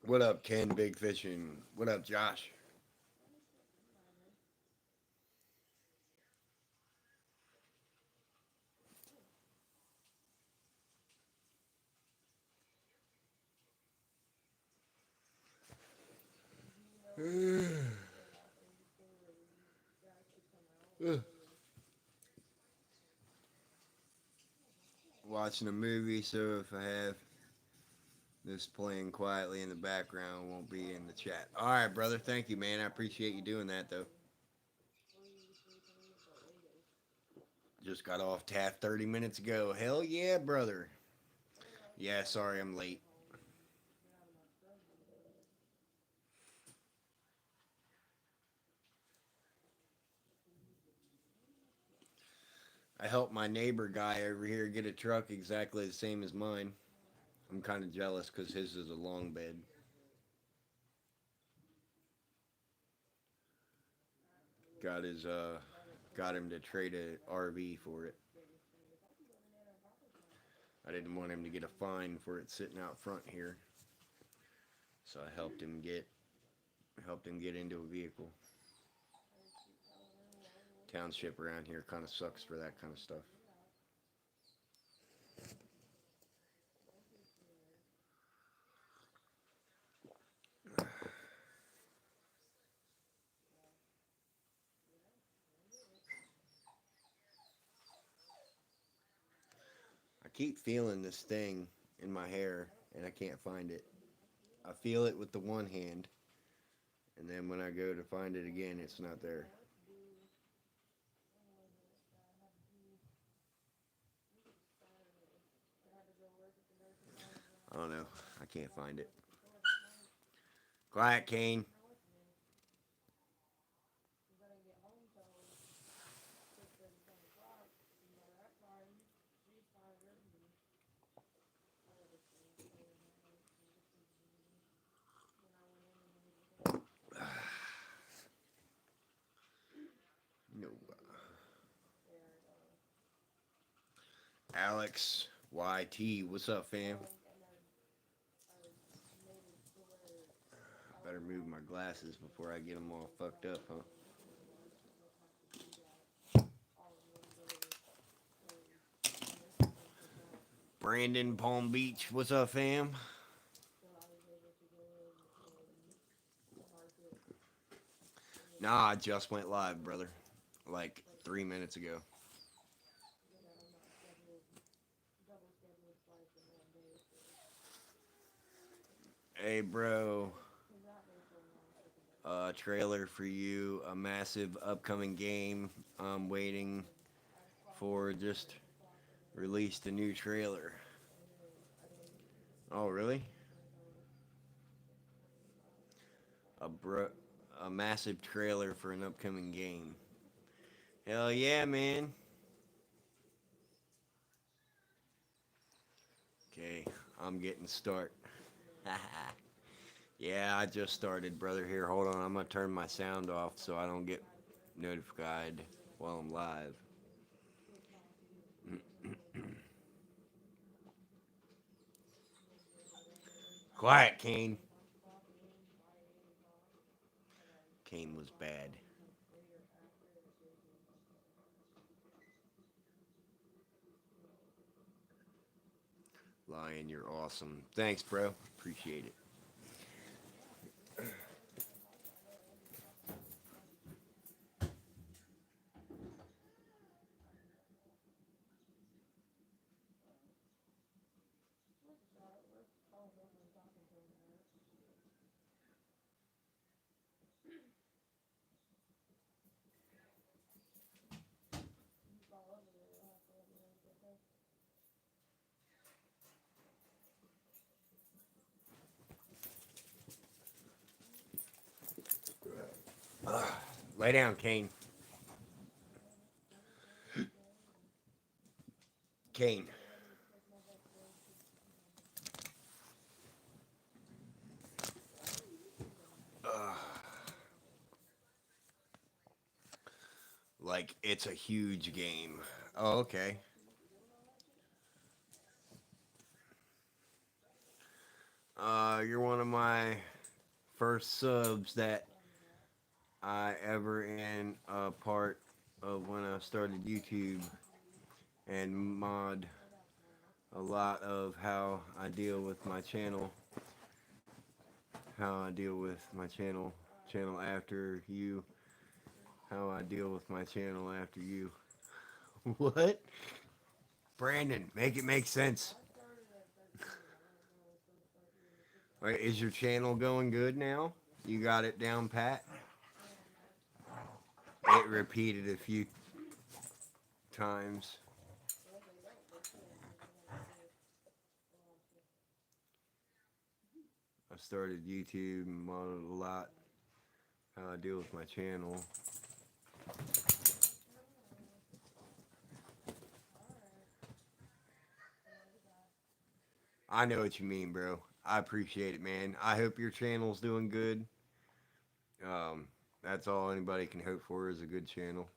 What up, Ken Big Fishing? What up, Josh? Watching a movie, so if I have this playing quietly in the background, won't be in the chat. All right, brother. Thank you, man. I appreciate you doing that, though. Just got off tap 30 minutes ago. Hell yeah, brother. Yeah, sorry I'm late. I helped my neighbor guy over here get a truck exactly the same as mine. I'm kind of jealous because his is a long bed. Got his got him to trade a RV for it. I didn't want him to get a fine for it sitting out front here, so I helped him get into a vehicle. Township around here kind of sucks for that kind of stuff. I keep feeling this thing in my hair and I can't find it. I feel it with the one hand, and then when I go to find it again, it's not there. I don't know. I can't find it. Quiet, Kane. No. Alex YT, what's up, fam? Better move my glasses before I get them all fucked up, huh? Brandon Palm Beach, what's up, fam? Nah, I just went live, brother. Like 3 minutes ago. Hey, bro. Trailer for you. A massive upcoming game. I'm waiting for just released a new trailer. Oh, really? A bro, a massive trailer for an upcoming game. Hell yeah, man. Okay, I'm getting start. Yeah, I just started, brother. Here, hold on. I'm gonna turn my sound off so I don't get notified while I'm live. Quiet, Kane. Kane was bad. Lion, you're awesome. Thanks, bro. Appreciate it. Lay down, Kane. Kane. Like, it's a huge game. Oh, okay. You're one of my first subs that I ever in a part of when I started YouTube and mod a lot of how I deal with my channel, channel after you, how I deal with my channel after you. What? Brandon, make it make sense. Right, is your channel going good now? You got it down pat? It repeated a few times. I started YouTube and modeled a lot how I deal with my channel. I know what you mean, bro. I appreciate it, man. I hope your channel's doing good. Um, that's all anybody can hope for is a good channel.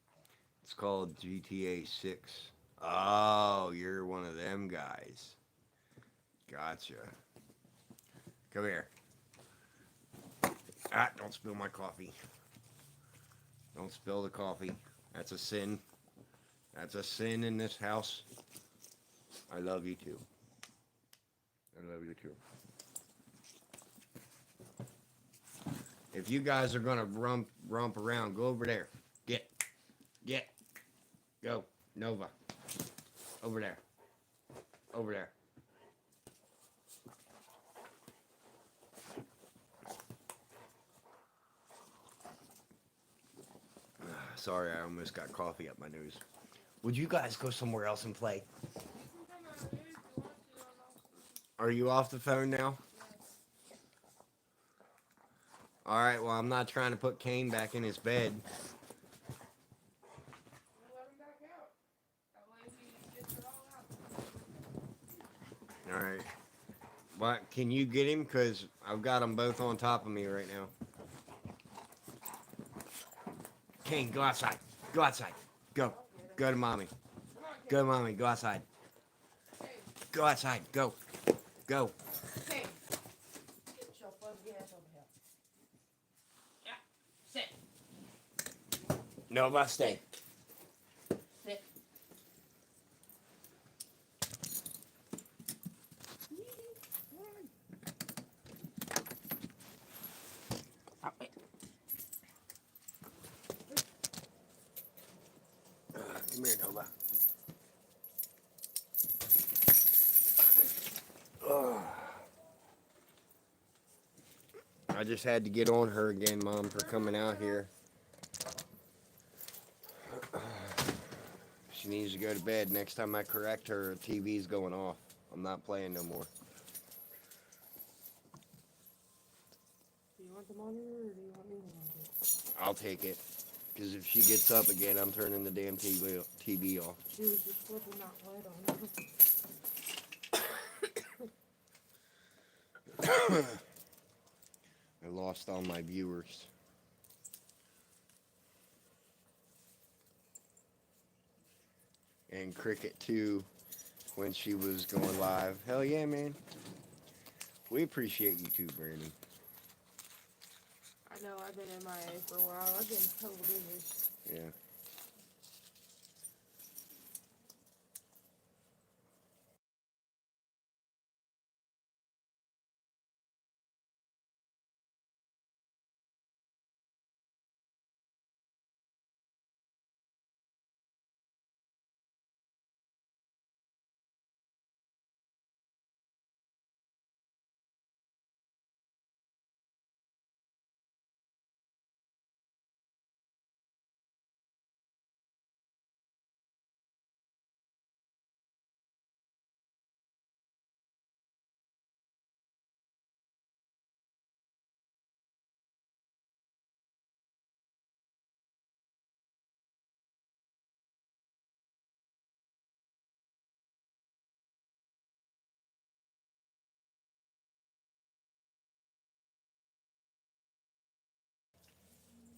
It's called GTA 6. Oh, you're one of them guys. Gotcha. Come here. Ah, don't spill my coffee. Don't spill the coffee. That's a sin. That's a sin in this house. I love you too. I love you too. If you guys are gonna romp around, go over there. Get, go, Nova. Over there. Over there. Sorry, I almost got coffee up my nose. Would you guys go somewhere else and play? Are you off the phone now? Alright, well, I'm not trying to put Kane back in his bed. Alright. What? Can you get him? Because I've got them both on top of me right now. Kane, go outside. Go outside. Go. Go to mommy. Go, mommy. Go outside. Go outside. Go. Go. Hey, get your fuzzy ass over here. Yeah, sit. Nova, stay. Sit. Oh, wait. Come here, Nova. I just had to get on her again, Mom, for coming out here. She needs to go to bed. Next time I correct her, TV's going off. I'm not playing no more. Do you want the monitor or do you want me to monitor it? I'll take it. Because if she gets up again, I'm turning the damn TV off. She was just flipping that light on. I lost all my viewers. And Cricket too, when she was going live. Hell yeah, man. We appreciate you too, Brandon. I know, I've been MIA for a while. I've been hella busy. Yeah.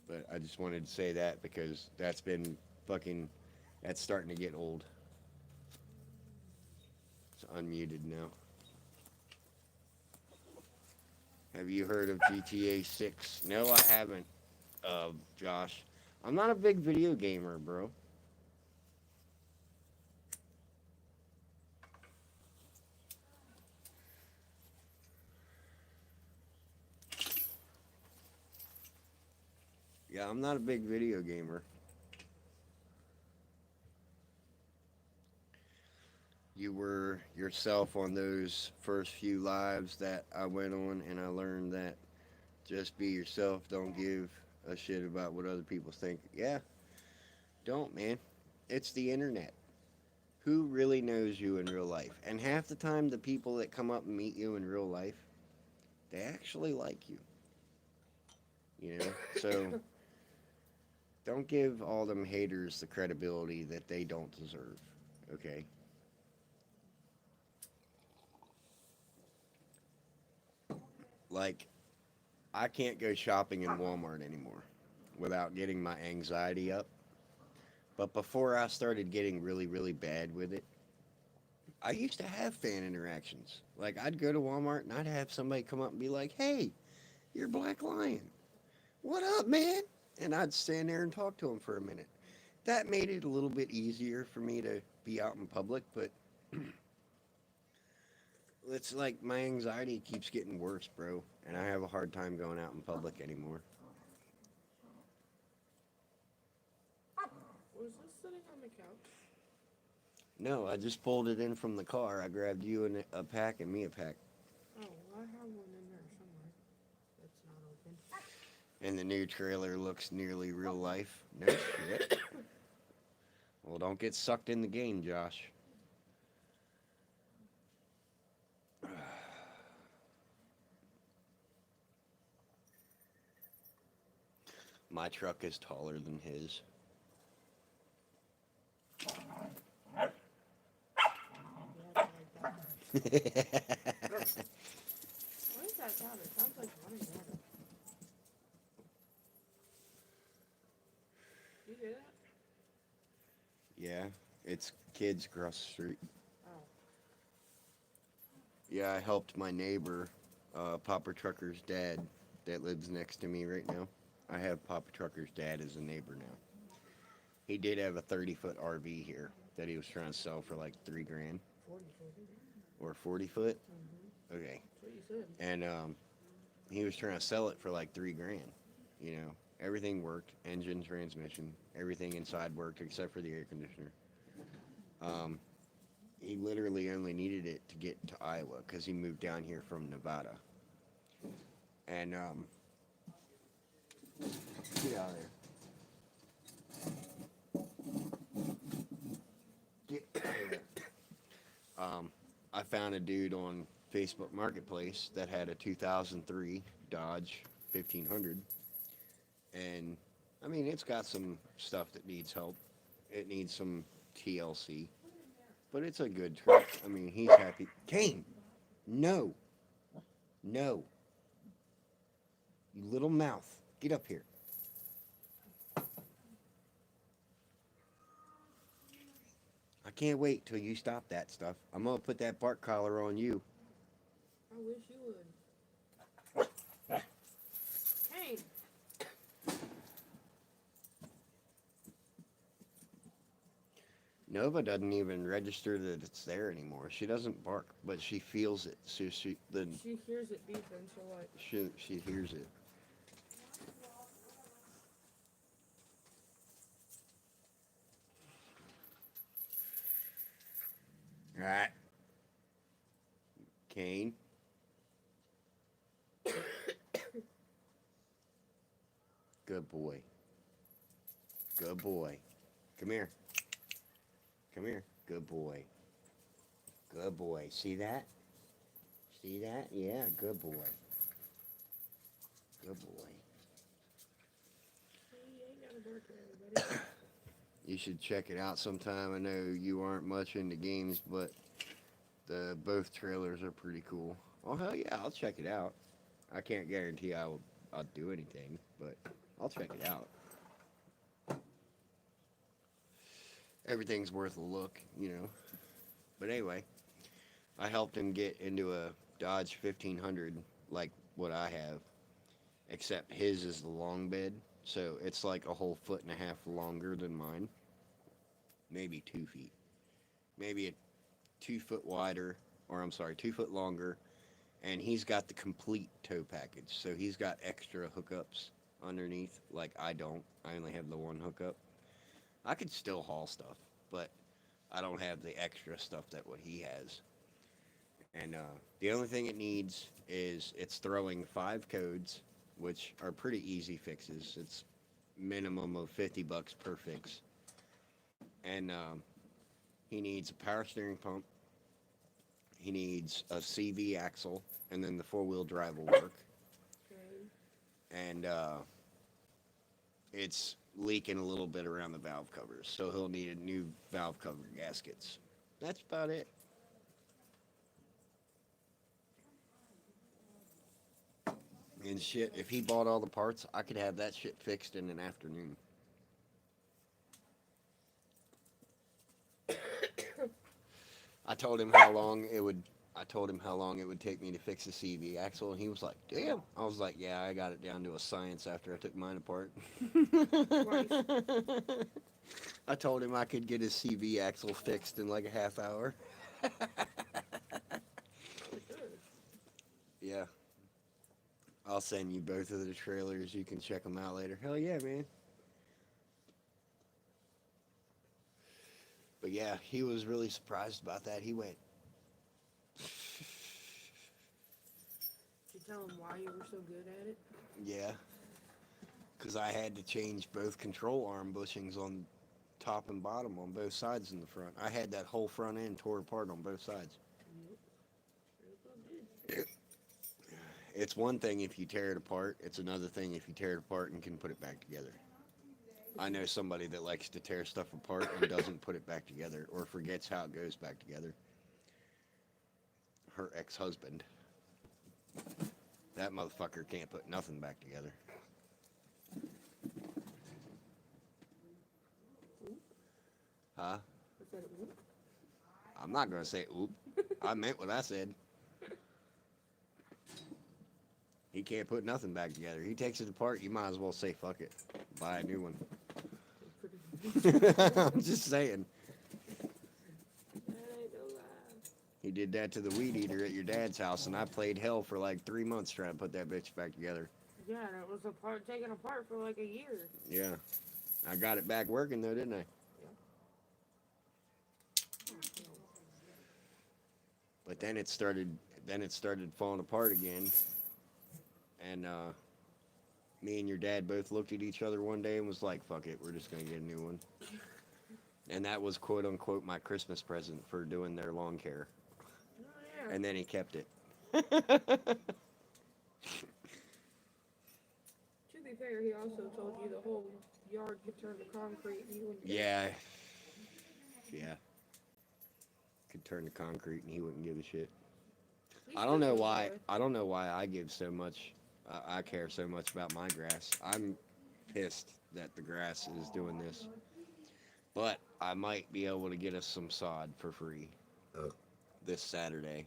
But I just wanted to say that because that's been fucking, that's starting to get old. It's unmuted now. Have you heard of GTA 6? No, I haven't, Josh. I'm not a big video gamer, bro. Yeah, I'm not a big video gamer. You were yourself on those first few lives that I went on, and I learned that just be yourself. Don't give a shit about what other people think. Yeah, don't, man. It's the internet. Who really knows you in real life? And half the time, the people that come up and meet you in real life, they actually like you. You know? So don't give all them haters the credibility that they don't deserve. Okay? Like, I can't go shopping in Walmart anymore without getting my anxiety up. But before I started getting really, really bad with it, I used to have fan interactions. Like, I'd go to Walmart and I'd have somebody come up and be like, hey, you're Black Lion. What up, man? And I'd stand there and talk to him for a minute. That made it a little bit easier for me to be out in public, but it's like my anxiety keeps getting worse, bro. And I have a hard time going out in public anymore. Was this sitting on the couch? No, I just pulled it in from the car. I grabbed you a pack and me a pack. Oh, I have one in there somewhere. That's not open. And the new trailer looks nearly real life. No shit. Well, don't get sucked in the game, Josh. My truck is taller than his. Yeah, I like that. What is that sound? It sounds like running water. You hear that? Yeah, it's kids across the street. Oh. Yeah, I helped my neighbor, Papa Trucker's dad, that lives next to me right now. I have Papa Trucker's dad as a neighbor now. He did have a 30-foot RV here that he was trying to sell for like 3 grand 40 40. or 40 foot. Mm-hmm. Okay, That's what you said. and he was trying to sell it for like 3 grand. You know, everything worked, engine, transmission, everything inside worked except for the air conditioner. Um, he literally only needed it to get to Iowa because he moved down here from Nevada. And get out of there. Get out of there. I found a dude on Facebook Marketplace that had a 2003 Dodge 1500, and I mean it's got some stuff that needs help. It needs some TLC, but it's a good truck. I mean he's happy. Kane, no, no, you little mouth, get up here. I can't wait till you stop that stuff. I'm gonna put that bark collar on you. I wish you would. Hey, Nova doesn't even register that it's there anymore. She doesn't bark, but she feels it. So she hears it beeping, so what? she hears it. All right, Kane. Good boy. Good boy. Come here. Come here. Good boy. Good boy. See that? See that? Yeah, good boy. Good boy. He ain't got a bark at everybody. You should check it out sometime. I know you aren't much into games, but the both trailers are pretty cool. Oh hell yeah, I'll check it out. I can't guarantee I'll do anything, but I'll check it out. Everything's worth a look, you know. But anyway, I helped him get into a Dodge 1500 like what I have, except his is the long bed, so it's like a whole foot and a half longer than mine. Maybe 2 feet. Maybe a 2 foot wider, or I'm sorry, 2 foot longer. And he's got the complete tow package, so he's got extra hookups underneath. Like I don't. I only have the one hookup. I could still haul stuff, but I don't have the extra stuff that what he has. And the only thing it needs is it's throwing 5 codes, which are pretty easy fixes. It's minimum of $50 per fix. And he needs a power steering pump. He needs a CV axle, and then the 4-wheel drive will work. Okay. And it's leaking a little bit around the valve covers, so he'll need a new valve cover gaskets. That's about it. And shit, if he bought all the parts, I could have that shit fixed in an afternoon. I told him how long it would. I told him how long it would take me to fix the CV axle, and he was like, "Damn." I was like, "Yeah, I got it down to a science after I took mine apart." I told him I could get his CV axle fixed in like a half hour. Yeah. I'll send you both of the trailers. You can check them out later. Hell yeah, man. But yeah, he was really surprised about that. He went, Did you tell him why you were so good at it? yeah, because I had to change both control arm bushings on top and bottom on both sides in the front. I had that whole front end tore apart on both sides. Yep. It's one thing if you tear it apart, it's another thing if you tear it apart and can put it back together. I know somebody that likes to tear stuff apart and doesn't put it back together or forgets how it goes back together. Her ex-husband. That motherfucker can't put nothing back together. Huh? I said, oop. I'm not going to say oop. I meant what I said. He can't put nothing back together. He takes it apart, you might as well say fuck it. Buy a new one. I'm just saying. That ain't no lie. He did that to the weed eater at your dad's house, and I played hell for like 3 months trying to put that bitch back together. Yeah, and it was taken apart for like a year. Yeah. I got it back working though, didn't I? But then it started falling apart again. And me and your dad both looked at each other one day and was like, fuck it, we're just gonna get a new one. And that was quote unquote my Christmas present for doing their lawn care. Oh, yeah. And then he kept it. To be fair, he also told you the whole yard could turn to concrete and you wouldn't get it. Yeah. Yeah. Could turn to concrete and he wouldn't give a shit. He I don't know still goes why. away. I don't know why I give so much. I care so much about my grass. I'm pissed that the grass is doing this, but I might be able to get us some sod for free this Saturday.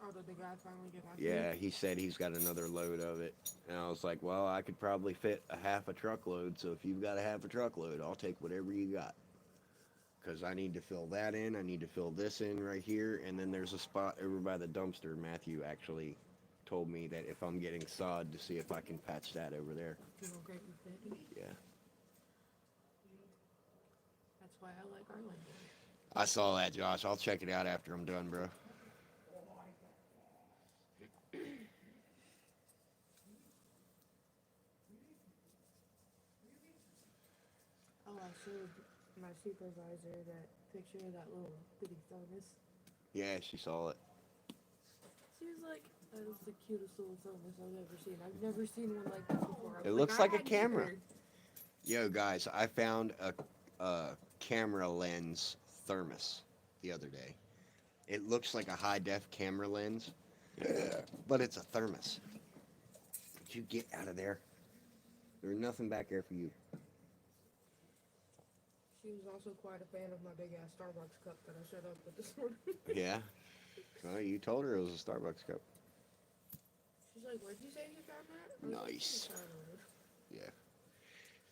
Oh, did the guy finally get my Yeah, he said he's got another load of it, and I was like, well, I could probably fit a half a truckload. So if you've got a half a truckload, I'll take whatever you got. Because I need to fill that in. I need to fill this in right here. And then there's a spot over by the dumpster. Matthew actually told me that if I'm getting sod to see if I can patch that over there. You know, great with it. Yeah. That's why I like our land. I saw that, Josh. I'll check it out after I'm done, bro. Oh, I showed my supervisor that picture of that little bitty thermos. Yeah, she saw it. She was like, that is the cutest little thermos I've ever seen. I've never seen one like this before. I was It looks like a I camera. either. Yo, guys, I found a camera lens thermos the other day. It looks like a high-def camera lens, but it's a thermos. Did you get out of there? There's nothing back there for you. She was also quite a fan of my big ass Starbucks cup that I showed up with this morning. Yeah? Well, you told her it was a Starbucks cup. She's like, where'd you say you found that? I was like, Nice. "On the road." Yeah.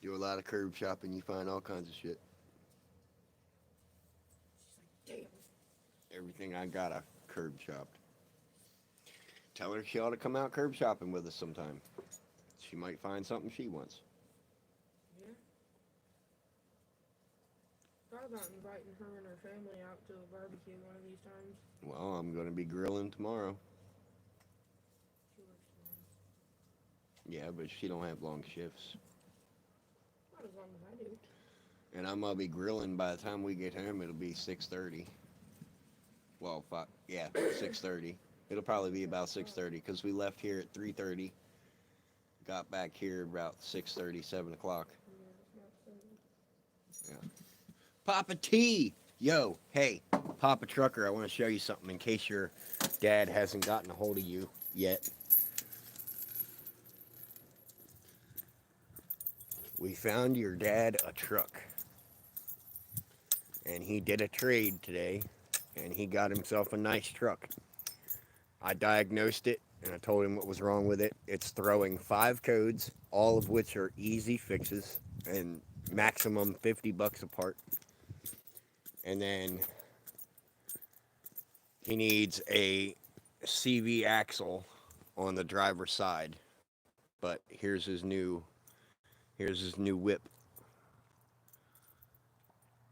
Do a lot of curb shopping, you find all kinds of shit. She's like, damn. Everything I got, I curb shopped. Tell her she ought to come out curb shopping with us sometime. She might find something she wants. Yeah. Thought about inviting her and her family out to a barbecue one of these times. Well, I'm going to be grilling tomorrow. She works tomorrow. Yeah, but she don't have long shifts. Not as long as I do. And I'm gonna be grilling by the time we get home. It'll be 6:30. Well, 6:30. It'll probably be about 6:30 because we left here at 3:30. Got back here about 6:30, 7 o'clock. Yeah, it's not so. Papa T, yo, hey, Papa Trucker, I want to show you something in case your dad hasn't gotten a hold of you yet. We found your dad a truck. And he did a trade today, and he got himself a nice truck. I diagnosed it, and I told him what was wrong with it. It's throwing 5 codes, all of which are easy fixes, and maximum $50 apart. And then he needs a CV axle on the driver's side. But here's his new whip.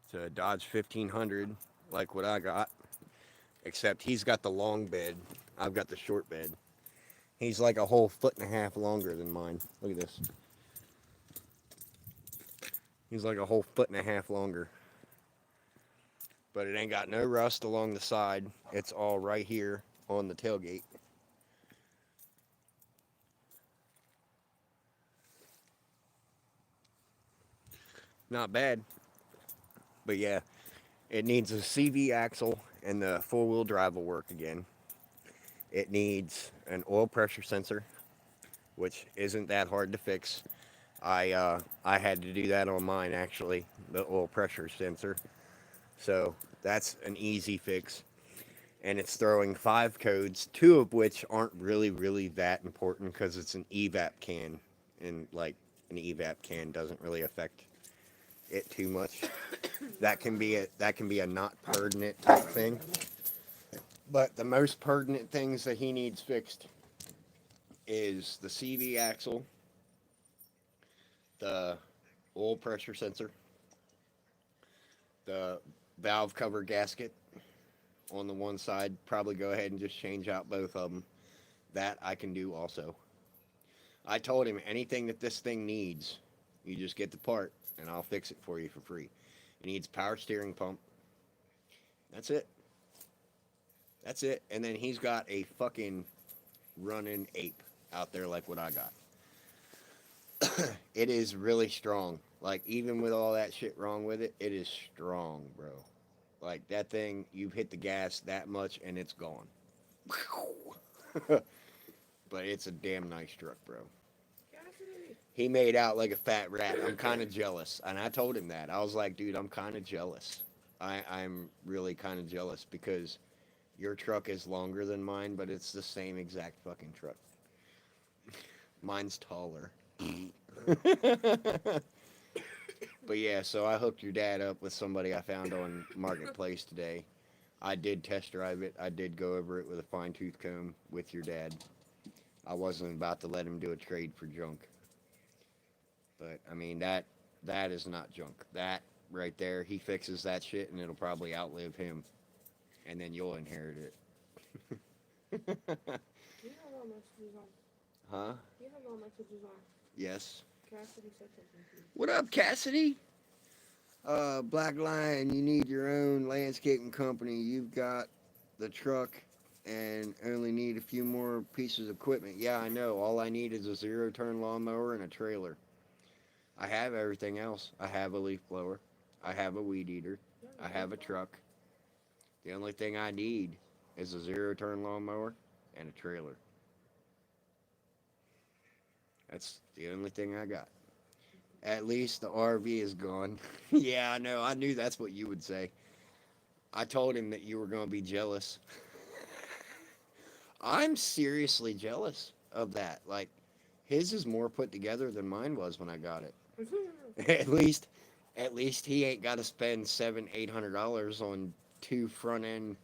It's a Dodge 1500, like what I got, except he's got the long bed. I've got the short bed. He's like a whole 1.5 feet longer than mine. Look at this. He's like a whole 1.5 feet longer. But it ain't got no rust along the side. It's all right here on the tailgate. Not bad. But yeah, it needs a CV axle and the 4-wheel drive will work again. It needs an oil pressure sensor, which isn't that hard to fix. I had to do that on mine actually, the oil pressure sensor. So that's an easy fix. And it's throwing 5 codes, 2 of which aren't really that important because it's an evap can, and like an evap can doesn't really affect it too much. That can be a not pertinent type thing. But the most pertinent things that he needs fixed is the CV axle, the oil pressure sensor, the valve cover gasket on the one side. Probably go ahead and just change out both of them. That I can do also. I told him anything that this thing needs, you just get the part and I'll fix it for you for free. It needs power steering pump. That's it. That's it. And then he's got a fucking running ape out there like what I got. It is really strong. Like, even with all that shit wrong with it, it is strong, bro. Like, that thing, you've hit the gas that much and it's gone. But it's a damn nice truck, bro. Cassidy. He made out like a fat rat. I'm kind of jealous. And I told him that. I was like, dude, I'm kind of jealous. I'm really kind of jealous because your truck is longer than mine, but it's the same exact fucking truck. Mine's taller. But yeah, so I hooked your dad up with somebody I found on Marketplace today. I did test drive it. I did go over it with a fine-tooth comb with your dad. I wasn't about to let him do a trade for junk. But, I mean, that is not junk. That right there, he fixes that shit and it'll probably outlive him. And then you'll inherit it. You have all messages on. Huh? You have all messages on. Yes. Cassidy said something to you. What up, Cassidy? Black Lion, you need your own landscaping company. You've got the truck and only need a few more pieces of equipment. Yeah, I know. All I need is a 0-turn lawnmower and a trailer. I have everything else. I have a leaf blower. I have a weed eater. I have a truck. The only thing I need is a 0-turn lawnmower and a trailer. That's the only thing I got. At least the RV is gone. Yeah, I know. I knew that's what you would say. I told him that you were going to be jealous. I'm seriously jealous. of that. Like, his is more put together than mine was when I got it. At least he ain't got to spend $700-800 on two front end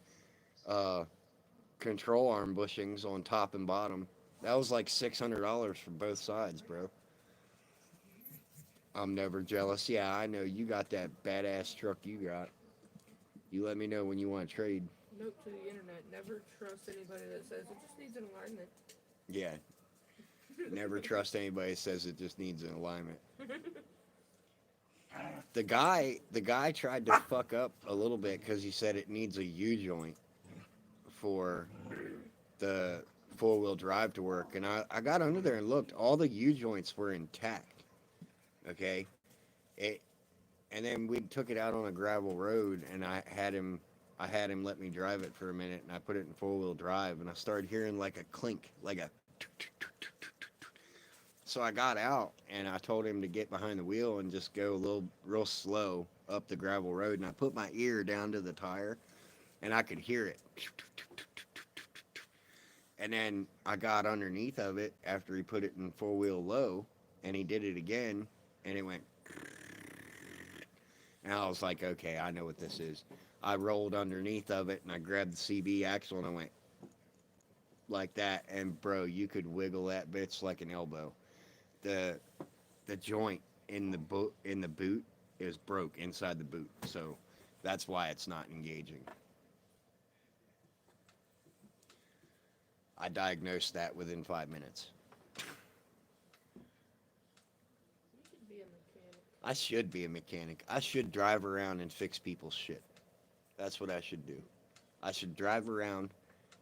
uh, control arm bushings on top and bottom. That was like $600 for both sides, bro. I'm never jealous. Yeah, I know you got that badass truck you got. You let me know when you want to trade. Note to the internet: never trust anybody that says it just needs an alignment. Yeah, never trust anybody that says it just needs an alignment. The guy tried to fuck up a little bit because he said it needs a U joint for the four-wheel drive to work, and I got under there and looked. All the U joints were intact. Okay, and then we took it out on a gravel road, and I had him let me drive it for a minute, and I put it in four-wheel drive, and I started hearing like a clink, like a. So I got out, and I told him to get behind the wheel and just go real slow up the gravel road, and I put my ear down to the tire, and I could hear it. And then I got underneath of it after he put it in four-wheel low, and he did it again, and it went. And I was like, okay, I know what this is. I rolled underneath of it, and I grabbed the CB axle, and I went like that. And, bro, you could wiggle that bitch like an elbow. The joint in the boot is broke inside the boot, so that's why it's not engaging. I diagnosed that within 5 minutes. You should be a mechanic. I should be a mechanic. I should drive around and fix people's shit. That's what I should do. I should drive around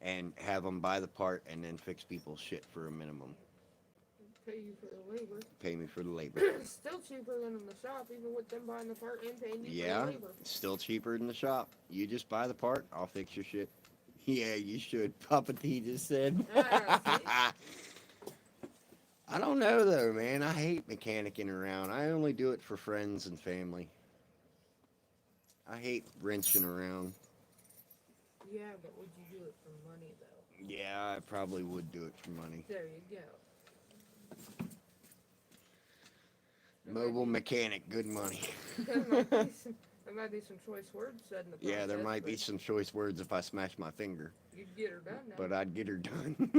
and have them buy the part and then fix people's shit for a minimum. Pay you for the labor. Pay me for the labor. Still cheaper than in the shop, even with them buying the part and paying you for Yeah, the labor. still cheaper than the shop. You just buy the part, I'll fix your shit. Yeah, you should. Papa T just said. Ah, I don't know though, man. I hate mechanicking around. I only do it for friends and family. I hate wrenching around. Yeah, but would you do it for money, though? Yeah, I probably would do it for money. There you go. Mobile mechanic, good money. There might be some choice words said in the Yeah, there podcast, might be but some choice words if I smash my finger, you'd get her done now. but I'd get her done.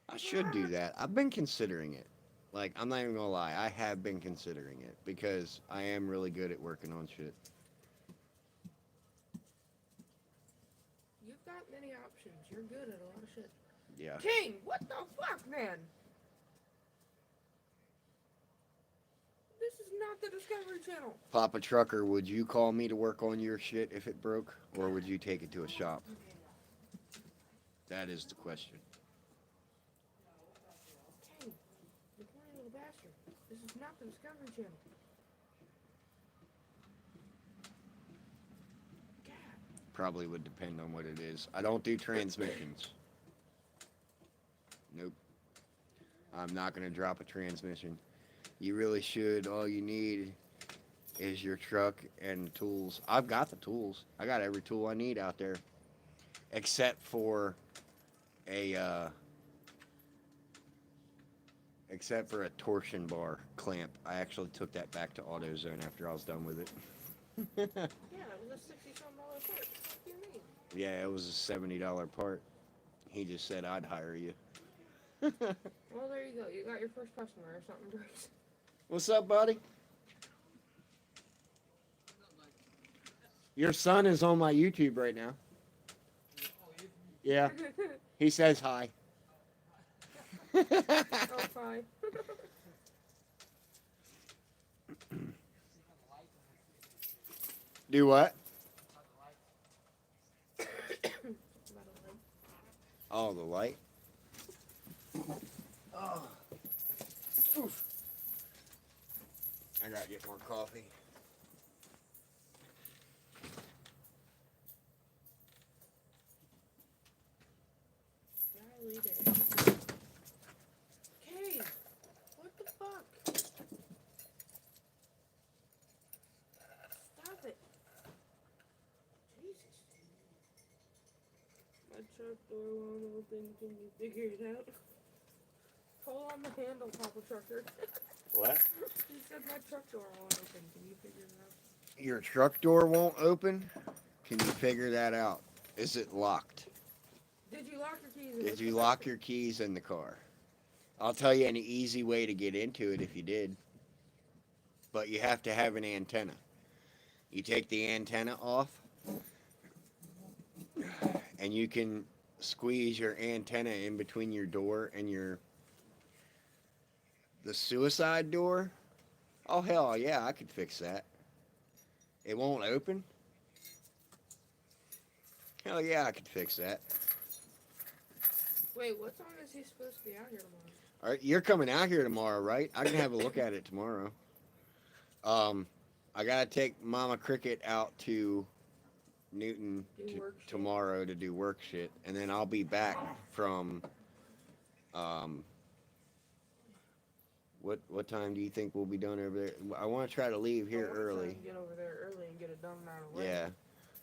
I should do that. I've been considering it. Like, I'm not even gonna lie, I have been considering it because I am really good at working on shit. You've got many options. You're good at a lot of shit. Yeah. King, what the fuck, man? This is not the Discovery Channel. Papa Trucker, would you call me to work on your shit if it broke, or would you take it to a shop? That is the question. King, you corny little bastard. This is not the Discovery Channel. God. Probably would depend on what it is. I don't do transmissions. Nope. I'm not going to drop a transmission. You really should. All you need is your truck and tools. I've got the tools. I got every tool I need out there. Except for a torsion bar clamp. I actually took that back to AutoZone after I was done with it. Yeah, it was a $60-some part. What do you mean? Yeah, it was a $70 part. He just said I'd hire you. Well, there you go. You got your first customer or something breaks. What's up, buddy? Your son is on my YouTube right now. Yeah, he says hi. Oh, fine. Do what? Oh, the light. Oh. Oof. I gotta get more coffee. Golly day. Okay, what the fuck? Stop it. Jesus. My truck door won't open. Can you figure it out? Pull on the handle, Papa Trucker. What? He said my truck door won't open. Can you figure it out? Your truck door won't open? Can you figure that out? Is it locked? Did you lock your keys in Did the you car? lock your keys in the car? I'll tell you an easy way to get into it if you did. But you have to have an antenna. You take the antenna off, and you can squeeze your antenna in between your door and the suicide door. Oh hell yeah, I could fix that. It won't open? Hell yeah, I could fix that. Wait, what time is he supposed to be out here tomorrow? All right, you're coming out here tomorrow, right? I can have a look at it tomorrow. I gotta take Mama Cricket out to Newton Do work shit. tomorrow to do work shit, and then I'll be back from. What time do you think we'll be done over there? I want to try to leave here I wanna try early. and get over there early and get it done out of the way. Yeah,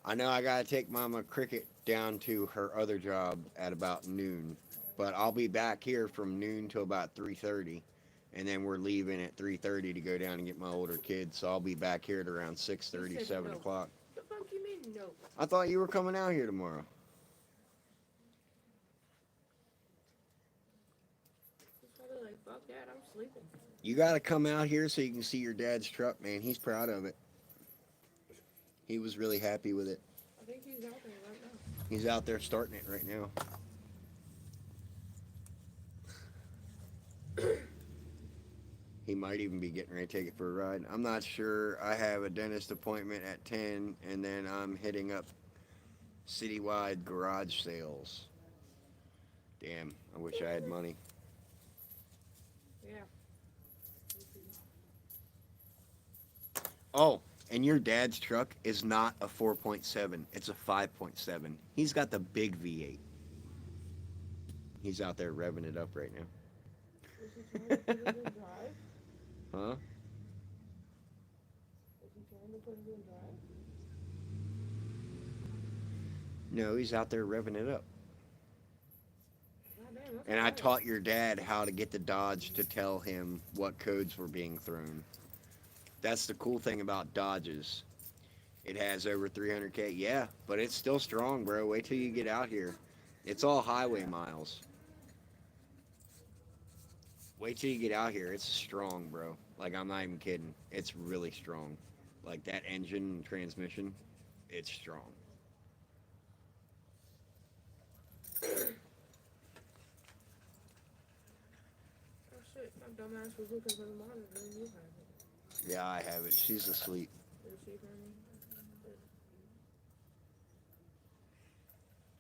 I know I gotta take Mama Cricket down to her other job at about noon, but I'll be back here from noon till about 3:30, and then we're leaving at 3:30 to go down and get my older kids. So I'll be back here at around 6:30, You said 7 no. o'clock. The fuck you mean no? I thought you were coming out here tomorrow. He's probably like, fuck that, I'm sleeping. You gotta come out here so you can see your dad's truck, man. He's proud of it. He was really happy with it. I think he's out there right now. He's out there starting it right now. He might even be getting ready to take it for a ride. I'm not sure. I have a dentist appointment at 10, and then I'm hitting up citywide garage sales. Damn, I wish I had money. Yeah. Oh, and your dad's truck is not a 4.7. It's a 5.7. He's got the big V8. He's out there revving it up right now. Is he trying to put it in drive? Huh? Is he trying to put it in drive? No, he's out there revving it up. Goddamn, that's And I nice. taught your dad how to get the Dodge to tell him what codes were being thrown. That's the cool thing about Dodges. It has over 300K. Yeah, but it's still strong, bro. Wait till you get out here. It's all highway miles. Wait till you get out here. It's strong, bro. Like, I'm not even kidding. It's really strong. Like, that engine and transmission, it's strong. Oh shit, my dumbass was looking for the monitor and you have it. Yeah, I have it. She's asleep. Did she for me?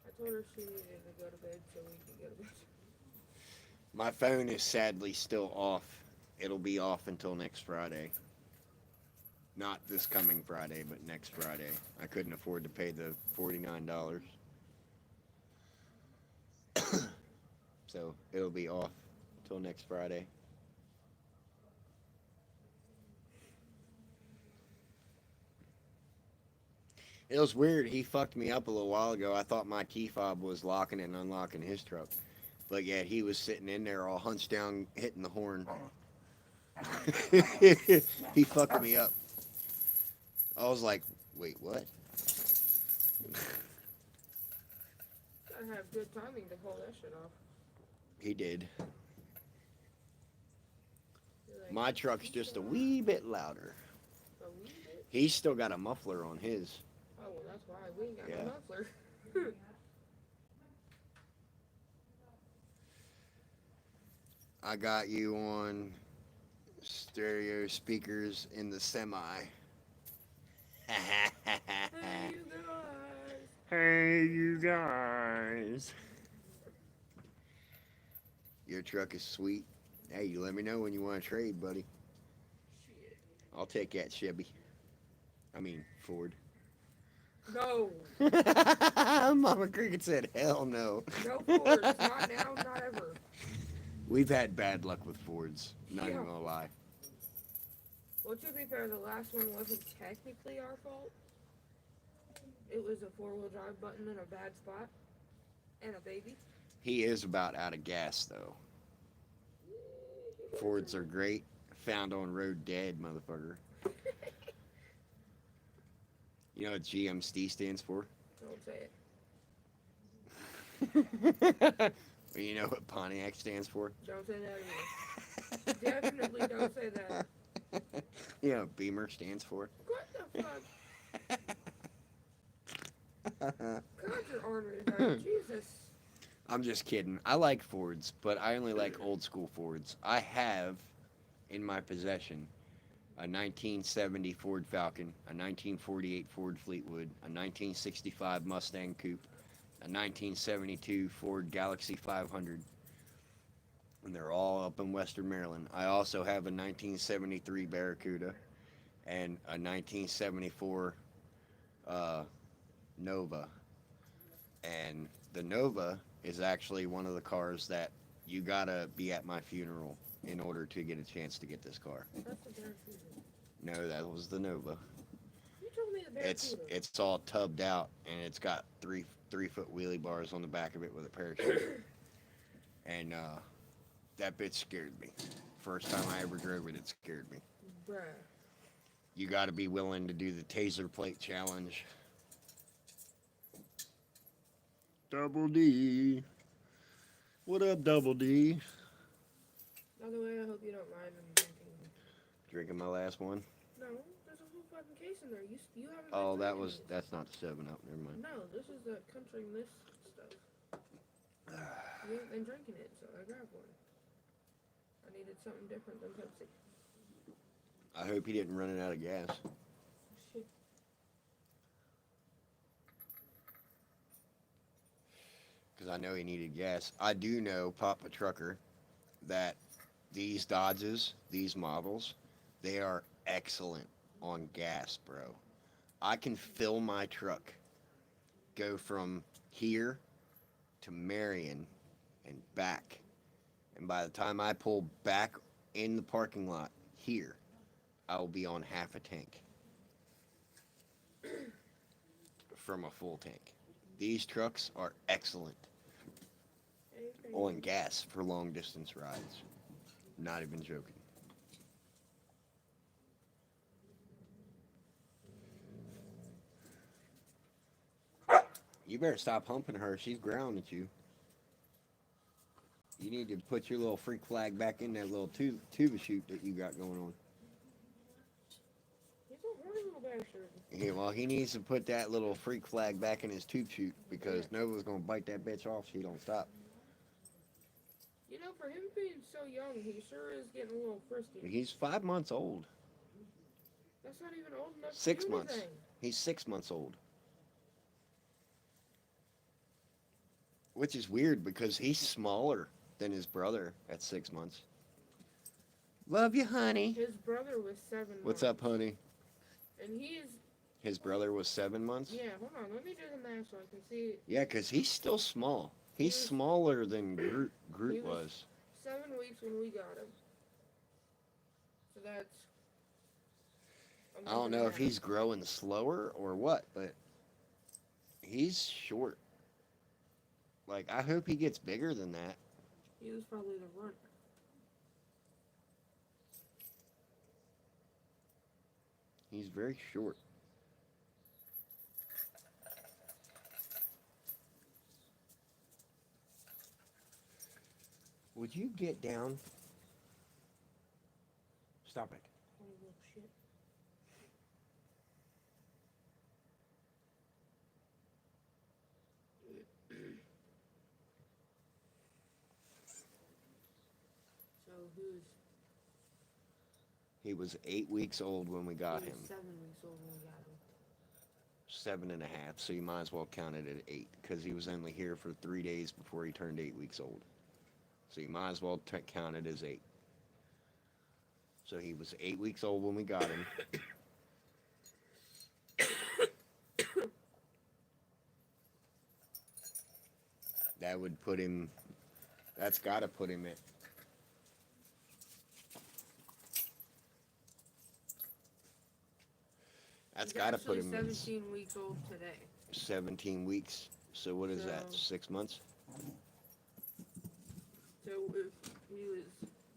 I told her she needed to go to bed so we could go to bed. My phone is sadly still off. It'll be off until next Friday. Not this coming Friday, but next Friday. I couldn't afford to pay the $49. So it'll be off until next Friday. It was weird. He fucked me up a little while ago. I thought my key fob was locking and unlocking his truck. But yet he was sitting in there all hunched down, hitting the horn. He fucked me up. I was like, wait, what? Gotta have good timing to pull that shit off. He did. You're like, My truck's just a wee bit louder. a wee bit? He's still got a muffler on his. Oh, well, that's why we ain't got Yeah. no muffler. I got you on stereo speakers in the semi. Hey, you guys. Hey, you guys. Your truck is sweet. Hey, you let me know when you want to trade, buddy. Shit. I'll take that Chevy. I mean, Ford. No. Mama Cricket said, hell no. No Fords. Not now, not ever. We've had bad luck with Fords. Not even Yeah. gonna lie. Well, to be fair, the last one wasn't technically our fault. It was a four-wheel drive button in a bad spot. And a baby. He is about out of gas though. Fords are great. Found on road dead, motherfucker. You know what GMC stands for? Don't say it. Well, you know what Pontiac stands for? Don't say that again. Definitely don't say that. You know what Beamer stands for? What the fuck? God, your arteries are. Jesus. I'm just kidding. I like Fords, but I only like old school Fords. I have in my possession a 1970 Ford Falcon, a 1948 Ford Fleetwood, a 1965 Mustang Coupe, a 1972 Ford Galaxy 500, and they're all up in Western Maryland. I also have a 1973 Barracuda and a 1974 Nova. And the Nova is actually one of the cars that you gotta be at my funeral in order to get a chance to get this car. That's the Barracuda. No, that was the Nova. You told me the Barracuda. It's all tubbed out and it's got 3 foot wheelie bars on the back of it with a parachute. And that bitch scared me. First time I ever drove it, it scared me. Bruh. You got to be willing to do the taser plate challenge. Double D. What up, Double D? By the way, I hope you don't mind me drinking. Drinking my last one. No, there's a whole fucking case in there. You haven't. Oh, been drinking these. that's not the 7-Up. Never mind. No, this is the country list stuff. You haven't been drinking it, so I grabbed one. I needed something different than Pepsi. I hope he didn't run it out of gas. Shit. Because I know he needed gas. I do know, Papa Trucker, that these Dodges, these models, they are excellent on gas, bro. I can fill my truck, go from here to Marion and back. And by the time I pull back in the parking lot here, I will be on half a tank from a full tank. These trucks are excellent on gas for long distance rides. Not even joking. You better stop humping her. She's growling at you. You need to put your little freak flag back in that little tuba chute that you got going on. He's a really little bastard. Yeah, well, he needs to put that little freak flag back in his tube chute because Nova's gonna bite that bitch off if she don't stop. You know, for him being so young, he sure is getting a little frisky. He's 5 months old. That's not even old enough 6 to do months. anything. He's 6 months old. Which is weird because he's smaller than his brother at 6 months. Love you, honey. His brother was 7 months. What's up, honey? And he is. His brother was 7 months? Yeah, hold on. Let me do the math so I can see it. Yeah, because he's still small. He's He was- smaller than Groot he was- was. 7 weeks when we got him. So that's. a I don't month and know a if half. he's growing slower or what, but he's short. Like, I hope he gets bigger than that. He was probably the runt. He's very short. Would you get down? Stop it. Holy little shit. So who's. He was 8 weeks old when we got he him. was 7 weeks old when we got him. 7.5, so you might as well count it at 8 because he was only here for 3 days before he turned 8 weeks old. So you might as well count it as 8. So he was 8 weeks old when we got him. That would put him, that's got to put him at, that's He's got to put actually him at 17 weeks old today. 17 weeks. So what is that? So- 6 months? So if he was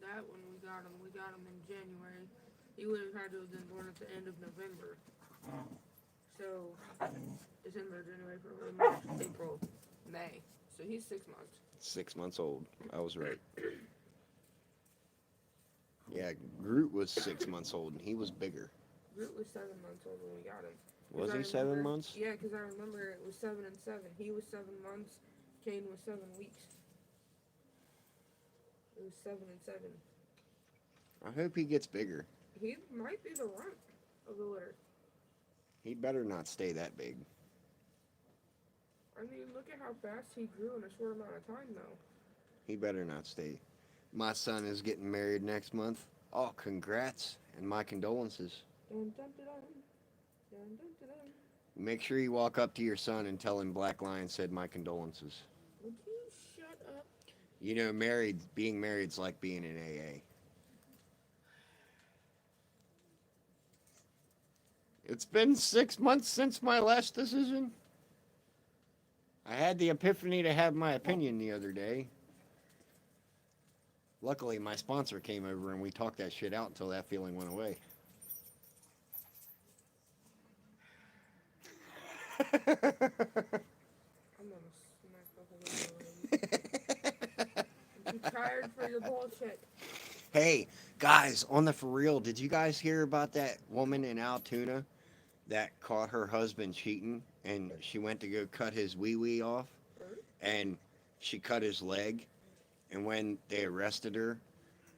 that when we got him in January. He would have had to have been born at the end of November. So December, January, February, March, April, May. So he's 6 months. 6 months old. I was right. Yeah, Groot was 6 months old and he was bigger. Groot was 7 months old when we got him. Was I he 7 remember- months? Yeah, because I remember it was 7 and 7. He was 7 months. Kane was 7 weeks. It was 7 and 7. I hope he gets bigger. He might be the runt of the litter. He better not stay that big. I mean, look at how fast he grew in a short amount of time, though. He better not stay. My son is getting married next month. Oh, congrats and my condolences. Dun, dun, dun, dun. Dun, dun, dun, dun. Make sure you walk up to your son and tell him Black Lion said my condolences. Would you shut up? You know, being married's like being in AA. It's been 6 months since my last decision. I had the epiphany to have my opinion the other day. Luckily, my sponsor came over and we talked that shit out until that feeling went away. I'm gonna smack the whole I'm too tired for your bullshit. Hey, guys, on the for real, did you guys hear about that woman in Altoona that caught her husband cheating and she went to go cut his wee-wee off and she cut his leg, and when they arrested her,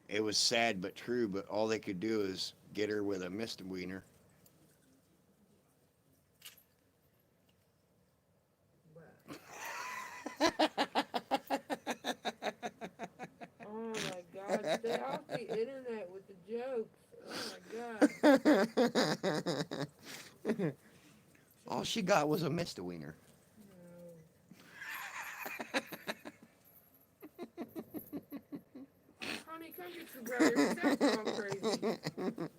it was sad but true, but all they could do is get her with a misdemeanor. Oh my god, stay off the internet with the jokes. Oh my god. All she got was a misdemeanor. No. Honey, come get your brother. That's all crazy.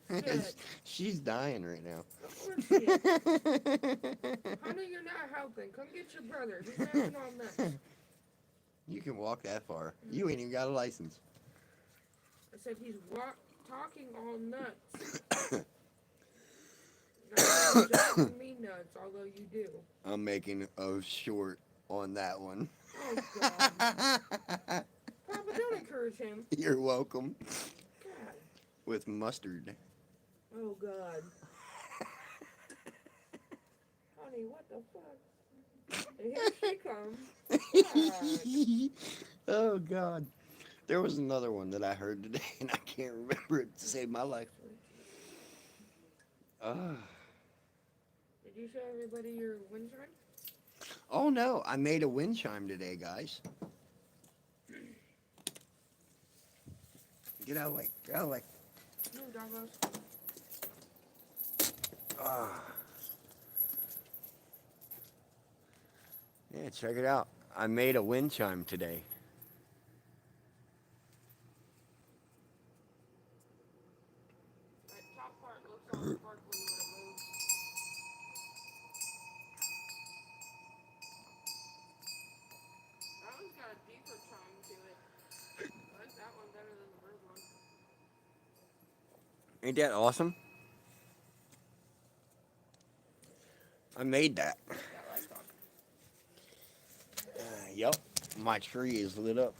Shit. She's dying right now. Of course she is. Honey, you're not helping. Come get your brother. He's having all nuts. You can walk that far. You ain't even got a license. I said he's talking all nuts. Not driving me nuts, although you do. I'm making a short on that one. Oh God. Papa, don't encourage him. You're welcome. God. With mustard. Oh God. Honey, what the fuck? And here she comes. Oh God. There was another one that I heard today and I can't remember it to save my life. Did you show everybody your wind chime? Oh no, I made a wind chime today, guys. Get out of the way. Get out of the way. No, Davos. Yeah, check it out. I made a wind chime today. That top part looks all sparkly when it moves. That one's got a deeper chime to it. I like that one better than the bird one. Ain't that awesome? I made that. Yeah, I like that. Yep. My tree is lit up.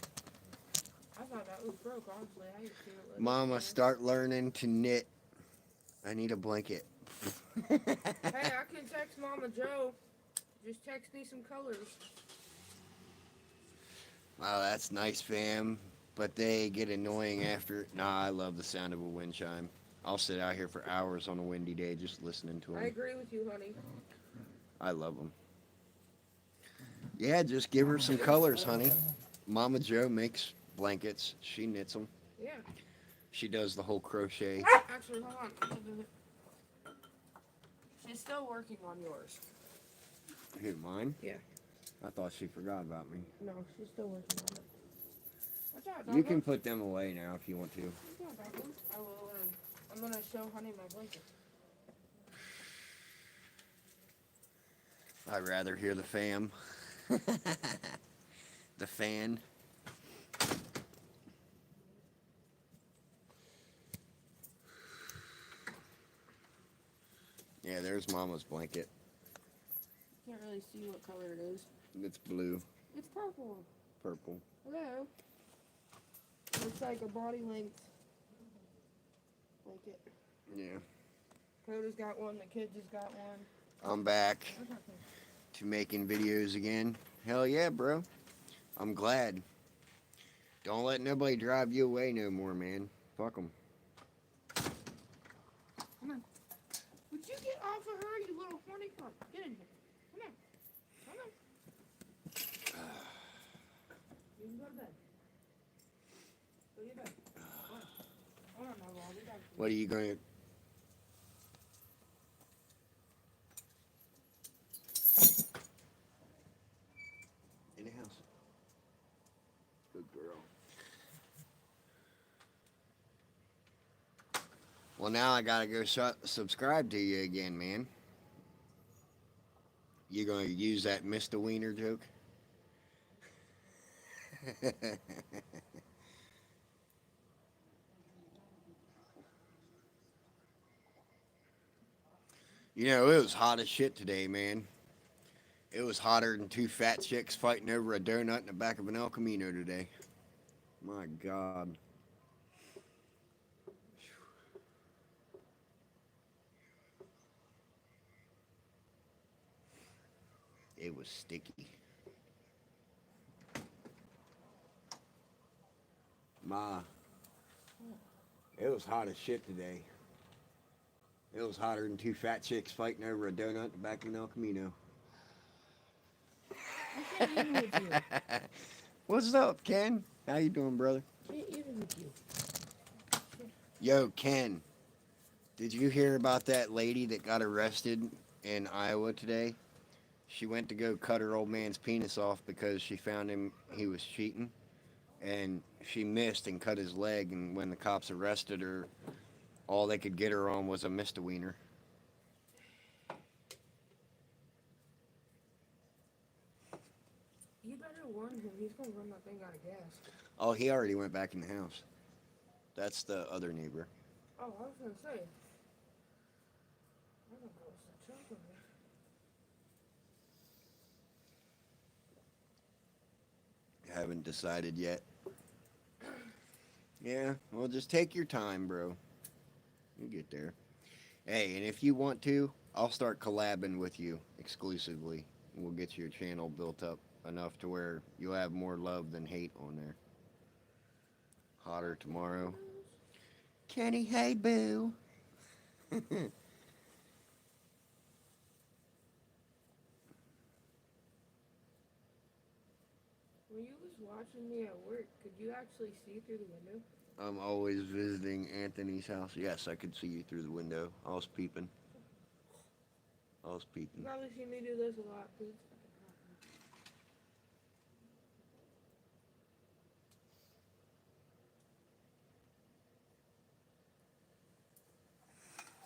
I thought that was broke, honestly. I ain't seen it lit up Mama, before. start learning to knit. I need a blanket. Hey, I can text Mama Joe. Just text me some colors. Wow, that's nice, fam. But they get annoying after. Nah, I love the sound of a wind chime. I'll sit out here for hours on a windy day just listening to them. I agree with you, honey. I love them. Yeah, just give her some colors, honey. Mama Joe makes blankets. She knits them. Yeah. She does the whole crochet. Actually, hold on. I'm gonna do it. She's still working on yours. Who, mine? Yeah. I thought she forgot about me. No, she's still working on it. Watch out, You Doggo. can put them away now if you want to. Watch out, Doggo. I will. I'm gonna show Honey my blanket. I'd rather hear the fam. The fan. Yeah, there's Mama's blanket. Can't really see what color it is. It's blue, It's purple. purple. Hello. Looks like a body length blanket. Yeah. Coda's got one. The kids has got one. I'm back to making videos again. Hell yeah, bro. I'm glad. Don't let nobody drive you away no more, man. Fuck them. Come on. Would you get off of her, you little horny fuck? Get in here. Come on. Come on. You can go to bed. Go to bed. Hold on, I'll be back. What are you going to... In the house. Good girl. Well, now I gotta go subscribe to you again, man. You gonna use that Mr. Wiener joke? You know, it was hot as shit today, man. It was hotter than two fat chicks fighting over a donut in the back of an El Camino today. My God. It was sticky. It was hot as shit today. It was hotter than two fat chicks fighting over a donut in the back of an El Camino. I can't even with you. What's up, Ken? How you doing, brother? Can't even with you. Yo, Ken, did you hear about that lady that got arrested in Iowa today? She went to go cut her old man's penis off because she found he was cheating, and she missed and cut his leg, and when the cops arrested her, all they could get her on was a misdemeanor. You better warn him. He's gonna run that thing out of gas. Oh, he already went back in the house. That's the other neighbor. Oh, I was gonna say. I don't know what's the trouble here. Haven't decided yet. Yeah, well, just take your time, bro. You get there. Hey, and if you want to, I'll start collabing with you exclusively. We'll get your channel built up enough to where you'll have more love than hate on there. Hotter tomorrow. Kenny, hey, boo. When you was watching me at work, could you actually see through the window? I'm always visiting Anthony's house. Yes, I could see you through the window. I was peeping. You probably see me do this a lot, 'cause it's fucking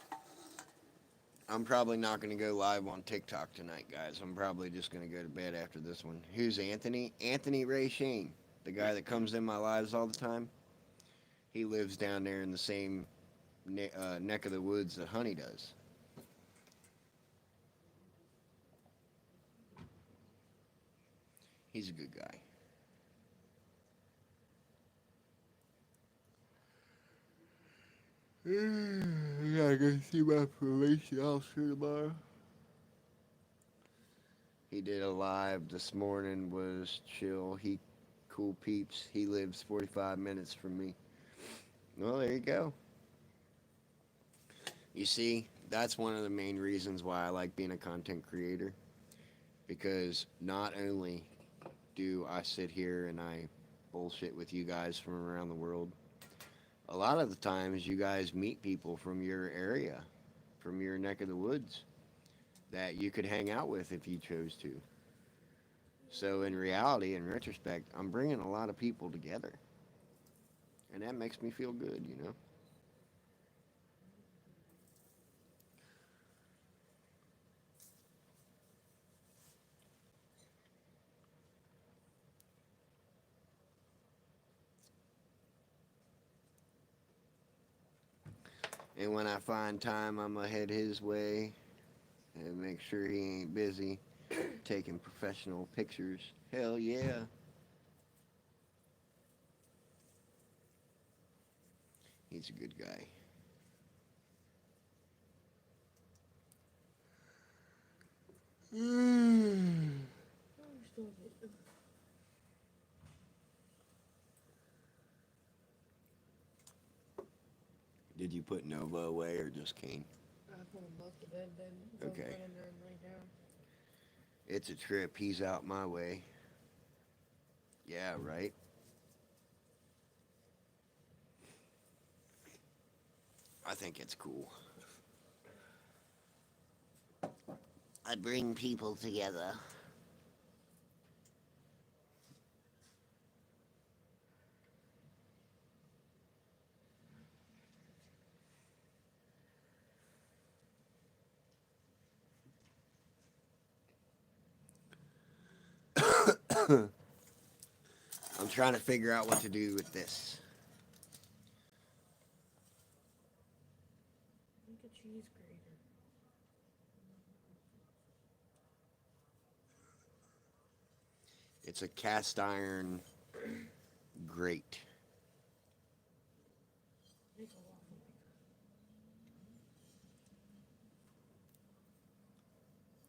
hot. I'm probably not going to go live on TikTok tonight, guys. I'm probably just going to go to bed after this one. Who's Anthony? Anthony Ray Shane, the guy that comes in my lives all the time. He lives down there in the same neck of the woods that Honey does. He's a good guy. I gotta go see my probation officer tomorrow. He did a live this morning, was chill. He cool peeps. He lives 45 minutes from me. Well, there you go. You see, that's one of the main reasons why I like being a content creator. Because not only do I sit here and I bullshit with you guys from around the world, a lot of the times you guys meet people from your area, from your neck of the woods, that you could hang out with if you chose to. So in reality, in retrospect, I'm bringing a lot of people together. And that makes me feel good, you know? And when I find time, I'm gonna head his way and make sure he ain't busy taking professional pictures. Hell yeah. He's a good guy. Mm. Oh, we're still good. Did you put Nova away or just Kane? I put them both to bed, then don't Okay. get in there and lay down. It's a trip. He's out my way. Yeah, right. I think it's cool. I bring people together. I'm trying to figure out what to do with this. Make a cheese grater. It's a cast iron grate. Make a waffle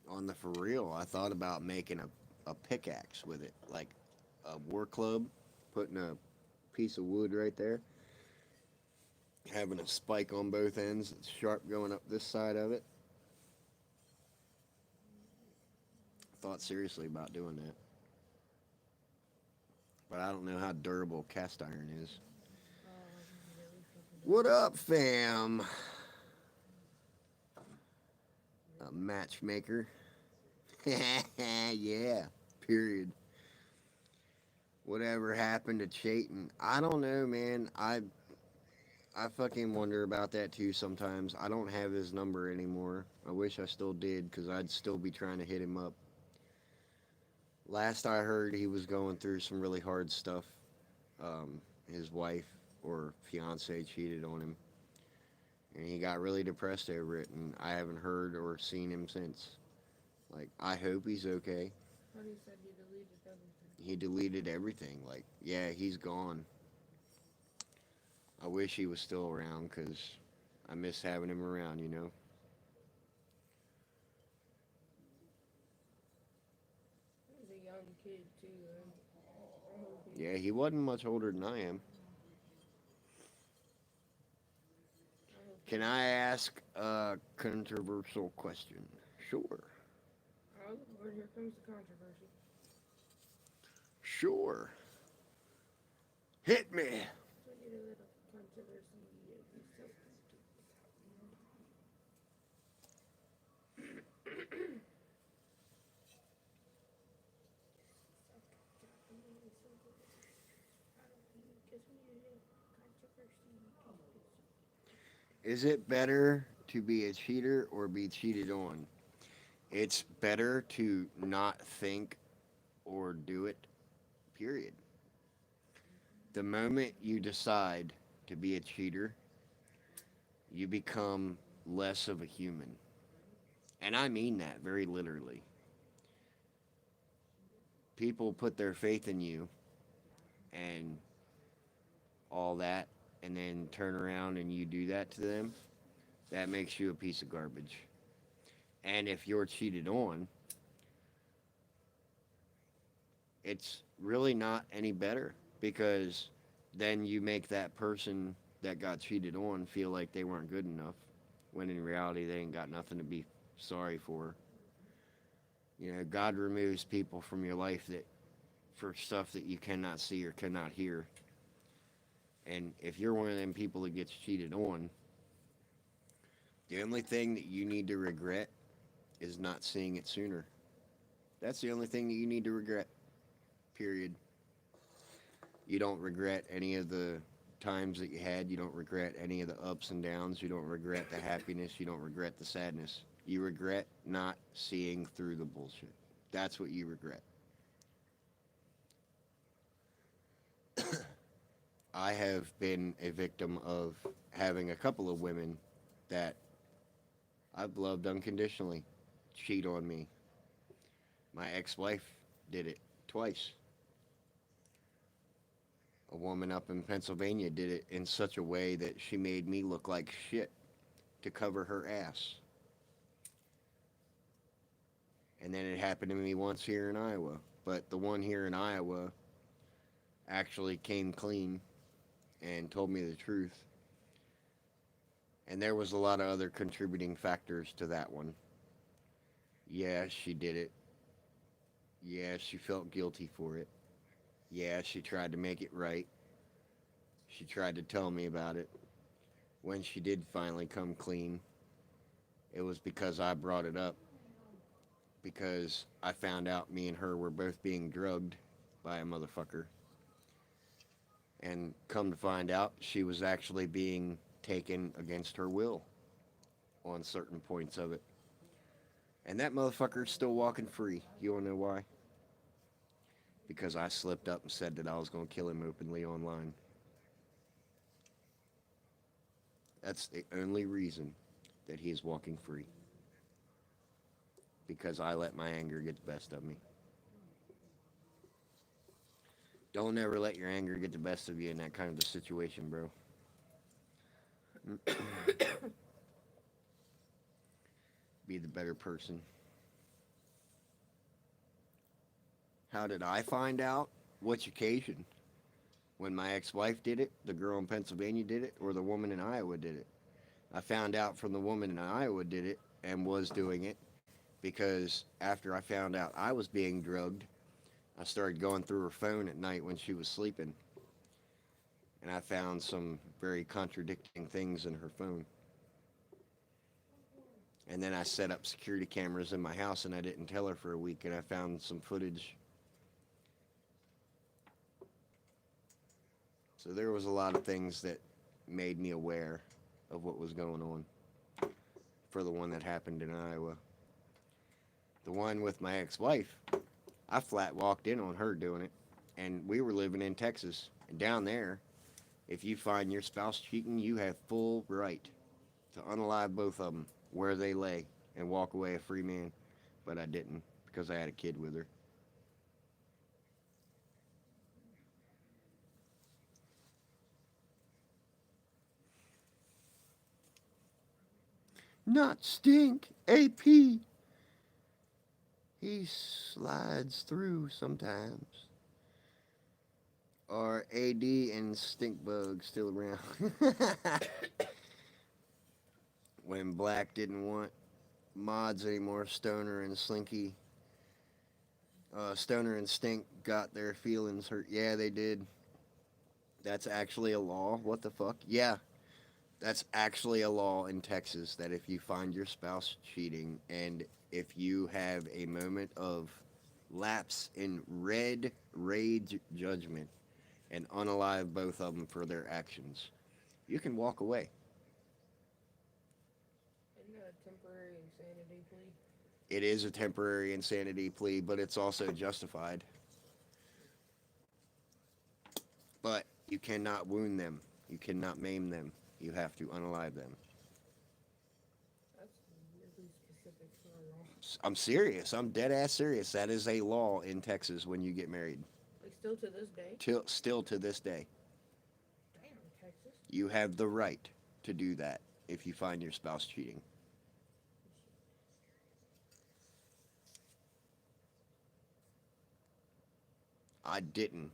maker. On the for real, I thought about making a pickaxe with it, like a war club, putting a piece of wood right there, having a spike on both ends that's sharp going up this side of it. Thought seriously about doing that. But I don't know how durable cast iron is. Really fucking What up, fam? A matchmaker. Yeah, period. Whatever happened to Chayton? I don't know, man. I fucking wonder about that too sometimes. I don't have his number anymore. I wish I still did because I'd still be trying to hit him up. Last I heard, he was going through some really hard stuff. His wife or fiance cheated on him, and he got really depressed over it. And I haven't heard or seen him since. Like, I hope he's okay. But he said he deleted everything. He deleted everything. Like, yeah, he's gone. I wish he was still around because I miss having him around, you know? He was a young kid too. I hope he, Yeah, he wasn't much older than I am. I hope Can I ask a controversial question? Sure. Oh Lord, here comes the controversy. Sure. Hit me. So I get a little controversy. It'd be so Is it better to be a cheater or be cheated on? It's better to not think or do it, period. The moment you decide to be a cheater, you become less of a human. And I mean that very literally. People put their faith in you and all that, and then turn around and you do that to them, that makes you a piece of garbage. And if you're cheated on, it's really not any better because then you make that person that got cheated on feel like they weren't good enough when in reality they ain't got nothing to be sorry for. You know, God removes people from your life that for stuff that you cannot see or cannot hear. And if you're one of them people that gets cheated on, the only thing that you need to regret is not seeing it sooner. That's the only thing that you need to regret. Period. You don't regret any of the times that you had. You don't regret any of the ups and downs. You don't regret the happiness. You don't regret the sadness. You regret not seeing through the bullshit. That's what you regret. I have been a victim of having a couple of women that I've loved unconditionally cheat on me. My ex-wife did it twice. A woman up in Pennsylvania did it in such a way that she made me look like shit to cover her ass. And then it happened to me once here in Iowa. But the one here in Iowa actually came clean and told me the truth. And there was a lot of other contributing factors to that one. Yeah, she did it. Yeah, she felt guilty for it. Yeah, she tried to make it right. She tried to tell me about it. When she did finally come clean, it was because I brought it up. Because I found out me and her were both being drugged by a motherfucker. And come to find out, she was actually being taken against her will on certain points of it. And that motherfucker's still walking free. You wanna know why? Because I slipped up and said that I was gonna kill him openly online. That's the only reason that he is walking free. Because I let my anger get the best of me. Don't ever let your anger get the best of you in that kind of a situation, bro. Be the better person. How did I find out? Which occasion? When my ex-wife did it, the girl in Pennsylvania did it, or the woman in Iowa did it? I found out from the woman in Iowa did it and was doing it because after I found out I was being drugged, I started going through her phone at night when she was sleeping. And I found some very contradicting things in her phone. And then I set up security cameras in my house and I didn't tell her for a week and I found some footage. So there was a lot of things that made me aware of what was going on for the one that happened in Iowa. The one with my ex-wife, I flat walked in on her doing it. And we were living in Texas. And down there, if you find your spouse cheating, you have full right to unalive both of them where they lay and walk away a free man. But I didn't because I had a kid with her. Not stink, AP. He slides through sometimes. Are AD and Stinkbug still around? When Black didn't want mods anymore, Stoner and Slinky. Stoner and Stink got their feelings hurt. Yeah, they did. That's actually a law. What the fuck? Yeah, that's actually a law in Texas that if you find your spouse cheating and if you have a moment of lapse in red rage judgment and unalive both of them for their actions, you can walk away. Isn't that a temporary insanity plea? It is a temporary insanity plea, but it's also justified. But you cannot wound them. You cannot maim them. You have to unalive them. That's really specific for a law. I'm serious. I'm dead ass serious. That is a law in Texas when you get married. Like, still to this day? Still to this day. Damn, Texas. You have the right to do that if you find your spouse cheating. I didn't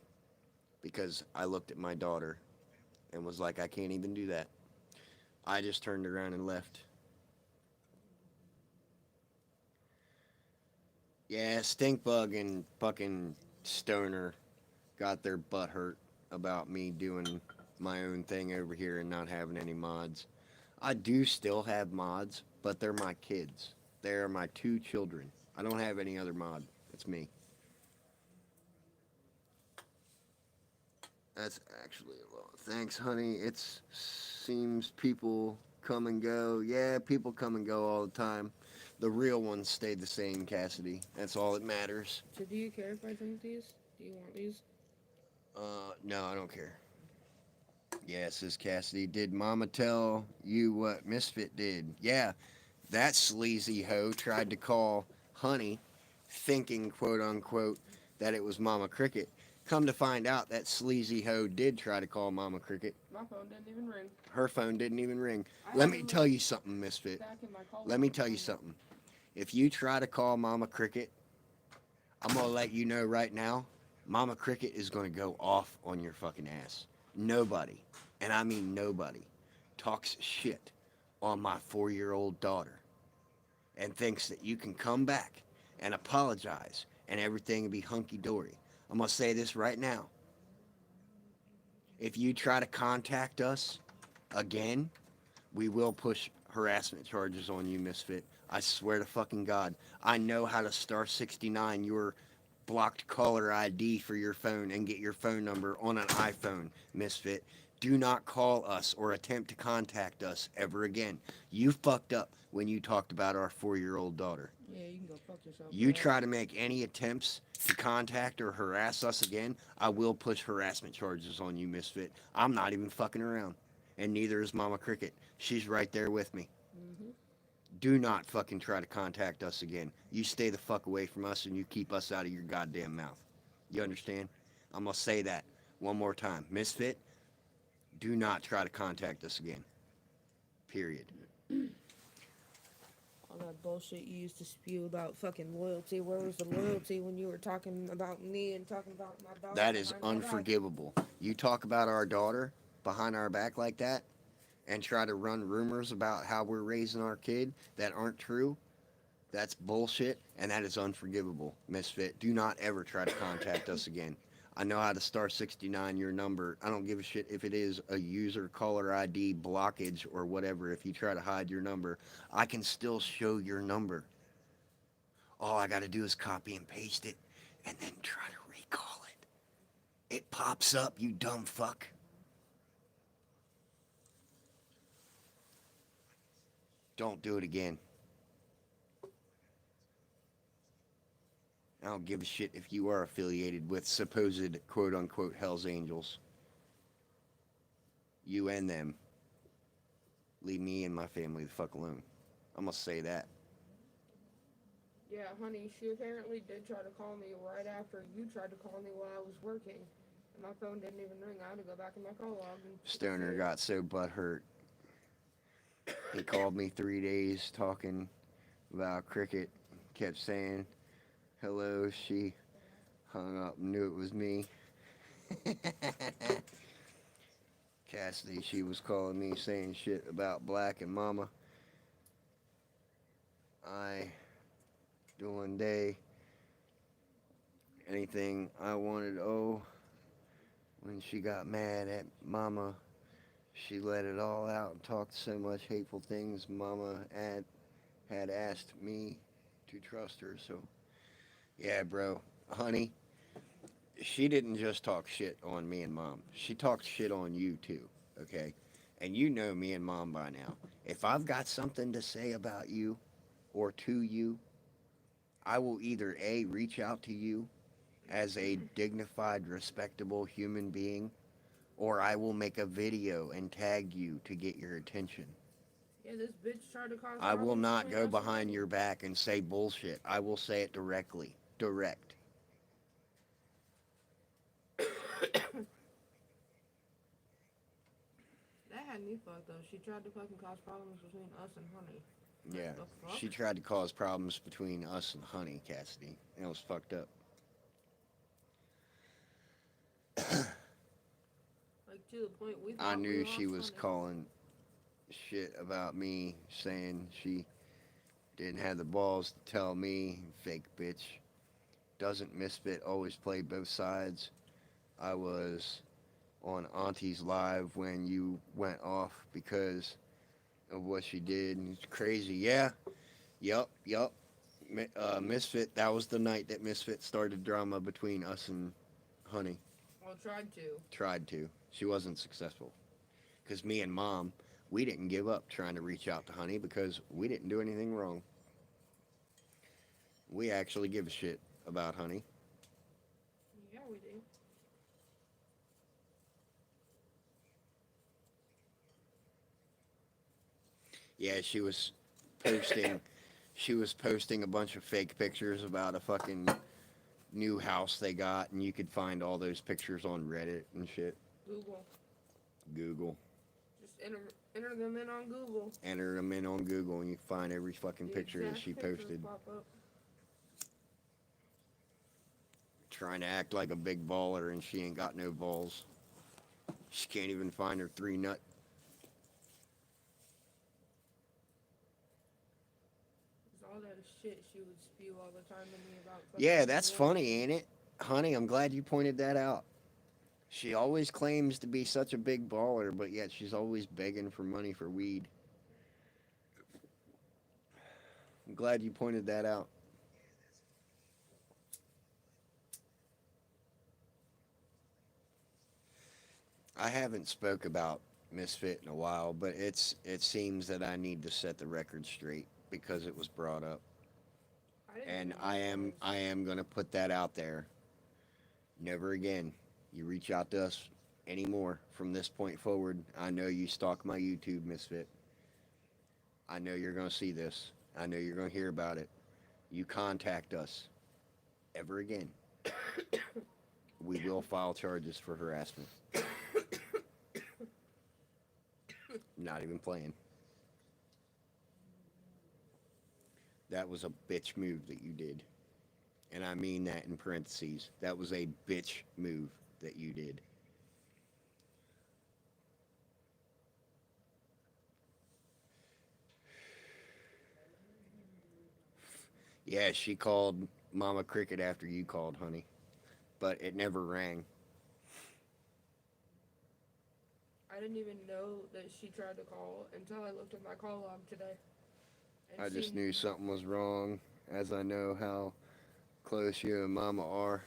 because I looked at my daughter and was like, I can't even do that. I just turned around and left. Yeah, Stinkbug and fucking Stoner got their butt hurt about me doing my own thing over here and not having any mods. I do still have mods, but they're my kids. They're my two children. I don't have any other mod. It's me. That's actually a lot. Thanks, honey. It seems people come and go. Yeah, people come and go all the time. The real ones stayed the same, Cassidy. That's all that matters. So do you care if I drink these? Do you want these? No, I don't care. Yeah, says Cassidy. Did Mama tell you what Misfit did? Yeah, that sleazy hoe tried to call Honey, thinking, quote unquote, that it was Mama Cricket. Come to find out, that sleazy hoe did try to call Mama Cricket. My phone didn't even ring. Her phone didn't even ring. I Let have me them tell you something, Misfit. back in my call Let me log tell you somewhere. something. If you try to call Mama Cricket, I'm gonna let you know right now, Mama Cricket is gonna go off on your fucking ass. Nobody, and I mean nobody, talks shit on my 4-year-old daughter and thinks that you can come back and apologize and everything will be hunky dory. I'm gonna say this right now. If you try to contact us again, we will push harassment charges on you, Misfit. I swear to fucking God. I know how to star 69 your blocked caller ID for your phone and get your phone number on an iPhone, Misfit. Do not call us or attempt to contact us ever again. You fucked up when you talked about our 4-year-old daughter. Yeah, you can go fuck yourself. You bro. try to make any attempts to contact or harass us again, I will push harassment charges on you, Misfit. I'm not even fucking around. And neither is Mama Cricket. She's right there with me. Mhm. Do not fucking try to contact us again. You stay the fuck away from us and you keep us out of your goddamn mouth. You understand? I'm gonna say that one more time. Misfit, do not try to contact us again. Period. All that bullshit you used to spew about fucking loyalty. Where was the loyalty when you were talking about me and talking about my daughter? That is behind my back? unforgivable. You talk about our daughter behind our back like that and try to run rumors about how we're raising our kid that aren't true. That's bullshit, and that is unforgivable, Misfit. Do not ever try to contact us again. I know how to star 69 your number. I don't give a shit if it is a user caller ID blockage or whatever. If you try to hide your number, I can still show your number. All I got to do is copy and paste it and then try to recall it. It pops up, you dumb fuck. Don't do it again. I don't give a shit if you are affiliated with supposed quote unquote Hells Angels. You and them. Leave me and my family the fuck alone. I'm gonna say that. Yeah, honey, she apparently did try to call me right after you tried to call me while I was working. And my phone didn't even ring. I had to go back in my call log and Stoner see it. got so butthurt. He called me 3 days talking about cricket. Kept saying hello. She hung up and knew it was me. Cassidy, she was calling me saying shit about Black and Mama. I doing day anything I wanted. Oh, when she got mad at Mama, she let it all out and talked so much hateful things. Mama had asked me to trust her. So, yeah, bro, honey, she didn't just talk shit on me and Mom. She talked shit on you too, okay? And you know me and Mom by now. If I've got something to say about you or to you, I will either A, reach out to you as a dignified, respectable human being, or I will make a video and tag you to get your attention. Yeah, this bitch tried to cause I will problems not between go us and behind honey. your back and say bullshit. I will say it directly. Direct. That had me fucked up. She tried to fucking cause problems between us and honey. Yeah. What the fuck? She tried to cause problems between us and Honey, Cassidy. It was fucked up. Like to the point we thought I we knew lost she was honey. calling shit about me, saying she didn't have the balls to tell me, fake bitch. Doesn't Misfit always play both sides? I was on Auntie's live when you went off because of what she did. And it's crazy. Yeah. Yup. Misfit, that was the night that Misfit started drama between us and Honey. Well, tried to. Tried to. She wasn't successful. Because me and Mom, we didn't give up trying to reach out to Honey because we didn't do anything wrong. We actually give a shit about Honey. Yeah, we do. Yeah, posting she was posting a bunch of fake pictures about a fucking new house they got, and you could find all those pictures on Reddit and shit. Google. Google. Just enter them in on Google. Enter them in on Google, and you find every fucking The picture that exact she pictures posted. pop up. Trying to act like a big baller, and she ain't got no balls. She can't even find her 3 nut. 'Cause all that shit she would spew all the time to me about. Yeah, fucking that's divorce. funny, ain't it? Honey, I'm glad you pointed that out. She always claims to be such a big baller, but yet she's always begging for money for weed. I'm glad you pointed that out. I haven't spoke about Misfit in a while, but it seems that I need to set the record straight because it was brought up. I didn't And even know it was. I am going to put that out there. Never again. You reach out to us anymore from this point forward. I know you stalk my YouTube, Misfit. I know you're going to see this. I know you're going to hear about it. You contact us ever again. We will file charges for harassment. Not even playing. That was a bitch move that you did. And I mean that in parentheses. That was a bitch move that you did. Yeah, she called Mama Cricket after you called, honey. But it never rang. I didn't even know that she tried to call until I looked at my call log today. And I just seen- knew something was wrong, as I know how close you and Mama are.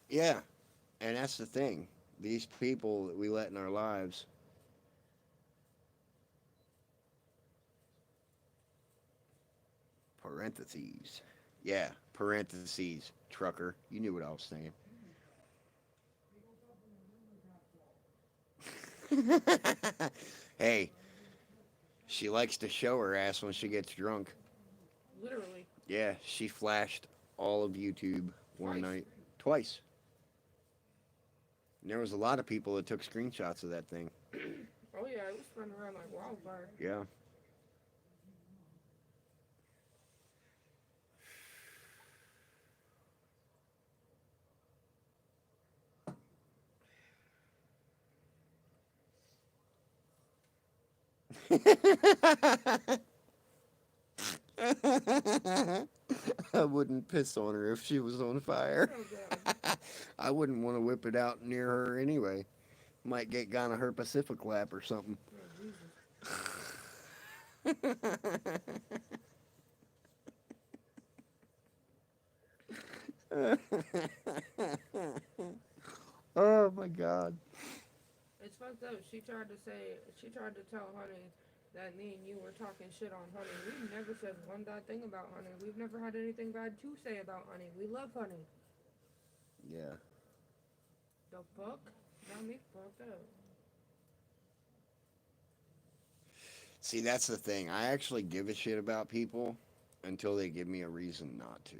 Yeah, and that's the thing. These people that we let in our lives. Parentheses. Yeah, parentheses. Trucker. You knew what I was saying. Hey, she likes to show her ass when she gets drunk. Literally. Yeah, she flashed all of YouTube one Twice. night. Twice. And there was a lot of people that took screenshots of that thing. Oh yeah, it was spreading around like wildfire. Yeah. I wouldn't piss on her if she was on fire. Oh god. I wouldn't want to whip it out near her anyway. Might get gone of her Pacific lap or something. Oh Oh my god. Jesus. It's fucked up. She tried to tell Honey that me and you were talking shit on Honey. We've never said one bad thing about Honey. We've never had anything bad to say about Honey. We love Honey. Yeah. The fuck? Got me fucked up. See, that's the thing. I actually give a shit about people until they give me a reason not to.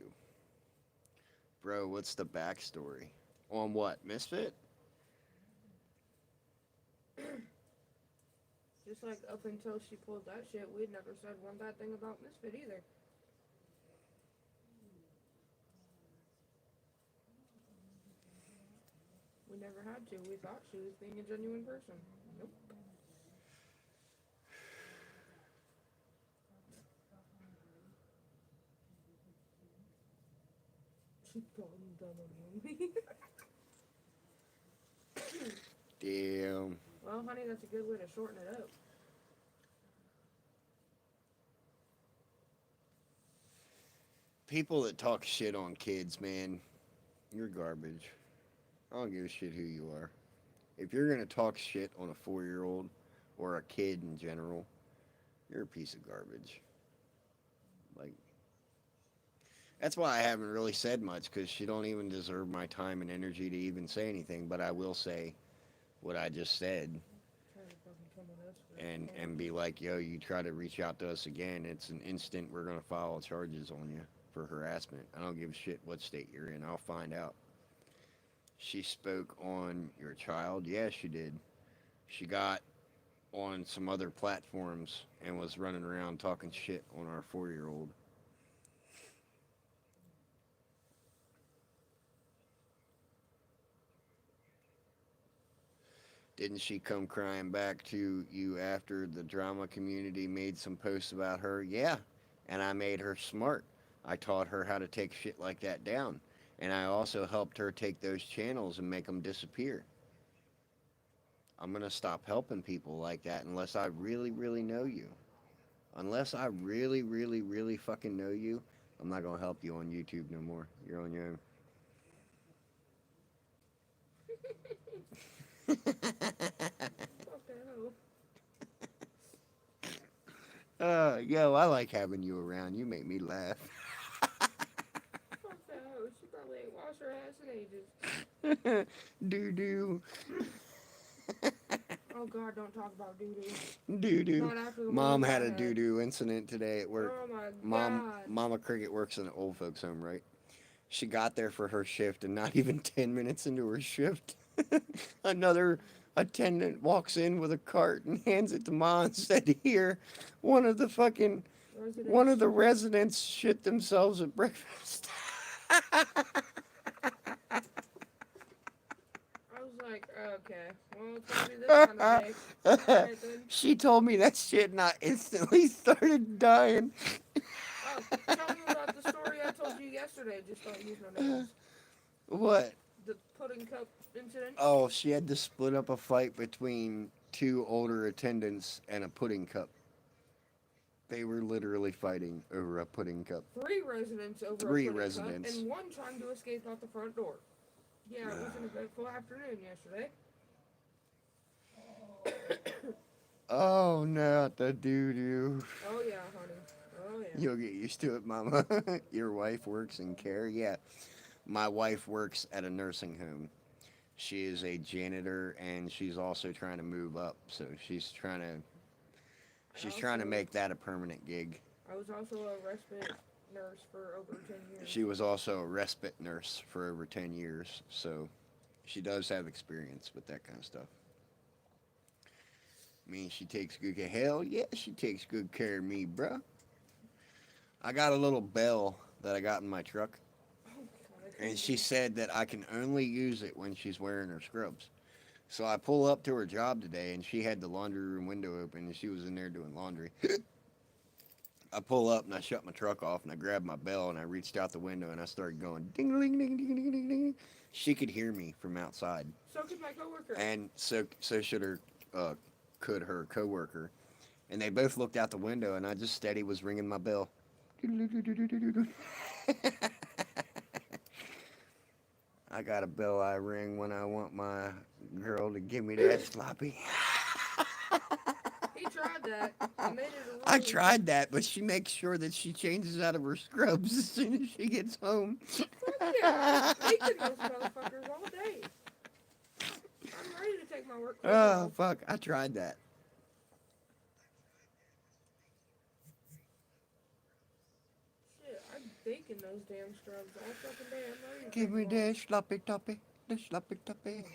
Bro, what's the backstory? On what? Misfit? Just like up until she pulled that shit, we'd never said one bad thing about Misfit either. We never had to. We thought she was being a genuine person. Nope. She called me dumb and lonely. Damn. Well, honey, that's a good way to shorten it up. People that talk shit on kids, man, you're garbage. I don't give a shit who you are. If you're gonna talk shit on a 4-year-old or a kid in general, you're a piece of garbage. Like, that's why I haven't really said much, because she don't even deserve my time and energy to even say anything. But I will say what I just said. Trying to fucking someone else. and be like, yo, you try to reach out to us again, it's an instant. We're gonna file charges on you for harassment. I don't give a shit what state you're in. I'll find out. She spoke on your child. Yeah, she did. She got on some other platforms and was running around talking shit on our 4-year-old. Didn't she come crying back to you after the drama community made some posts about her? Yeah, and I made her smart. I taught her how to take shit like that down. And I also helped her take those channels and make them disappear. I'm going to stop helping people like that unless I really, really know you. Unless I really, really, really fucking know you, I'm not going to help you on YouTube no more. You're on your own. Fuck that hoe. Yo, I like having you around. You make me laugh. Fuck that hoe. She probably ain't washed her ass in ages. Doo-doo. Oh God, don't talk about doo-doo. Doo-doo. Not after the Mom one had a I doo-doo incident today at work. Oh my God. Mama Cricket works in an old folks home, right? She got there for her shift, and not even 10 minutes into her shift, another attendant walks in with a cart and hands it to Ma and said, "Here, one of the residents shit themselves at breakfast." I was like, okay, well, it's gonna be this kind of day. Alright then. She told me that shit, and I instantly started dying. Oh, tell me about the story I told you yesterday. Just don't use no names. What? The pudding cup incident. Oh, she had to split up a fight between two older attendants and a pudding cup. They were literally fighting over a pudding cup. 3 residents over Three a pudding residents. cup, and 1 trying to escape out the front door. Yeah, it was an eventful afternoon yesterday. Oh, not the doo-doo. Oh yeah, honey. Oh yeah. You'll get used to it, Mama. Your wife works in care? Yeah. My wife works at a nursing home. She is a janitor, and she's also trying to move up. So she's trying to make that a permanent gig. I was also a respite nurse for over 10 years. She was also a respite nurse for over 10 years, so she does have experience with that kind of stuff. I mean, she takes good care. Hell yeah, she takes good care of me, bruh. I got a little bell that I got in my truck, Oh, God, and she said that I can only use it when she's wearing her scrubs. So I pull up to her job today, and she had the laundry room window open, and she was in there doing laundry. I pull up, and I shut my truck off, and I grabbed my bell, and I reached out the window, and I started going ding-a-ling, ding-a-ling. She could hear me from outside, So could my coworker. and so could her coworker. And they both looked out the window, and I just steady was ringing my bell. I got a bell I ring when I want my girl to give me that sloppy. He tried that. He made it a rule. I tried that, but she makes sure that she changes out of her scrubs as soon as she gets home. Fuck yeah. I'm making those motherfuckers all day. I'm ready to take my work clothes Oh, off. fuck. I tried that. Shit, I'm baking those damn scrubs all fucking day. I'm ready to Give take me them off. that sloppy toppy. The sloppy toppy.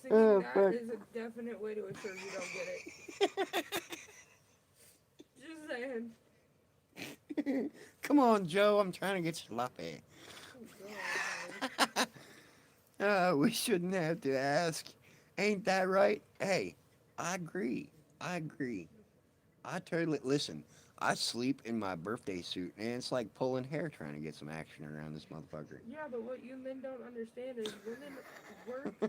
See, Oh, that fuck. is a definite way to assure you don't get it. Just saying. Come on, Joe. I'm trying to get sloppy. Oh, God. We shouldn't have to ask. Ain't that right? Hey, I agree. I totally listen. I sleep in my birthday suit, and it's like pulling hair trying to get some action around this motherfucker. Yeah, but what you men don't understand is women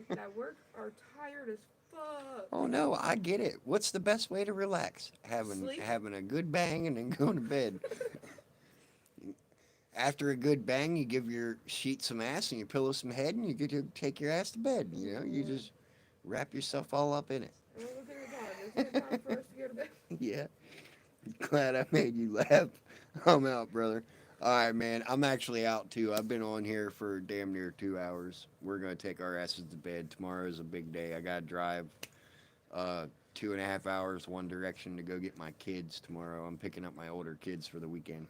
that work are tired as fuck. Oh no, I get it. What's the best way to relax? Sleep. Having a good bang and then going to bed. After a good bang, you give your sheet some ass and your pillow some head, and you get to take your ass to bed. You know, you just wrap yourself all up in it. Well, look at the time. Isn't it time for us to go to bed? Yeah. Glad I made you laugh. I'm out, brother. All right, man. I'm actually out too. I've been on here for damn near 2 hours. We're gonna take our asses to bed. Tomorrow is a big day. I gotta drive 2.5 hours one direction to go get my kids tomorrow. I'm picking up my older kids for the weekend.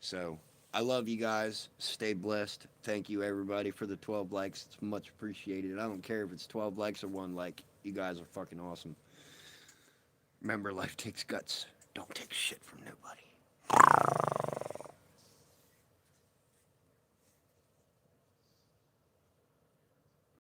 So I love you guys. Stay blessed. Thank you everybody for the 12 likes. It's much appreciated. I don't care if it's 12 likes or 1 like. You guys are fucking awesome. Remember, life takes guts. Don't take shit from nobody.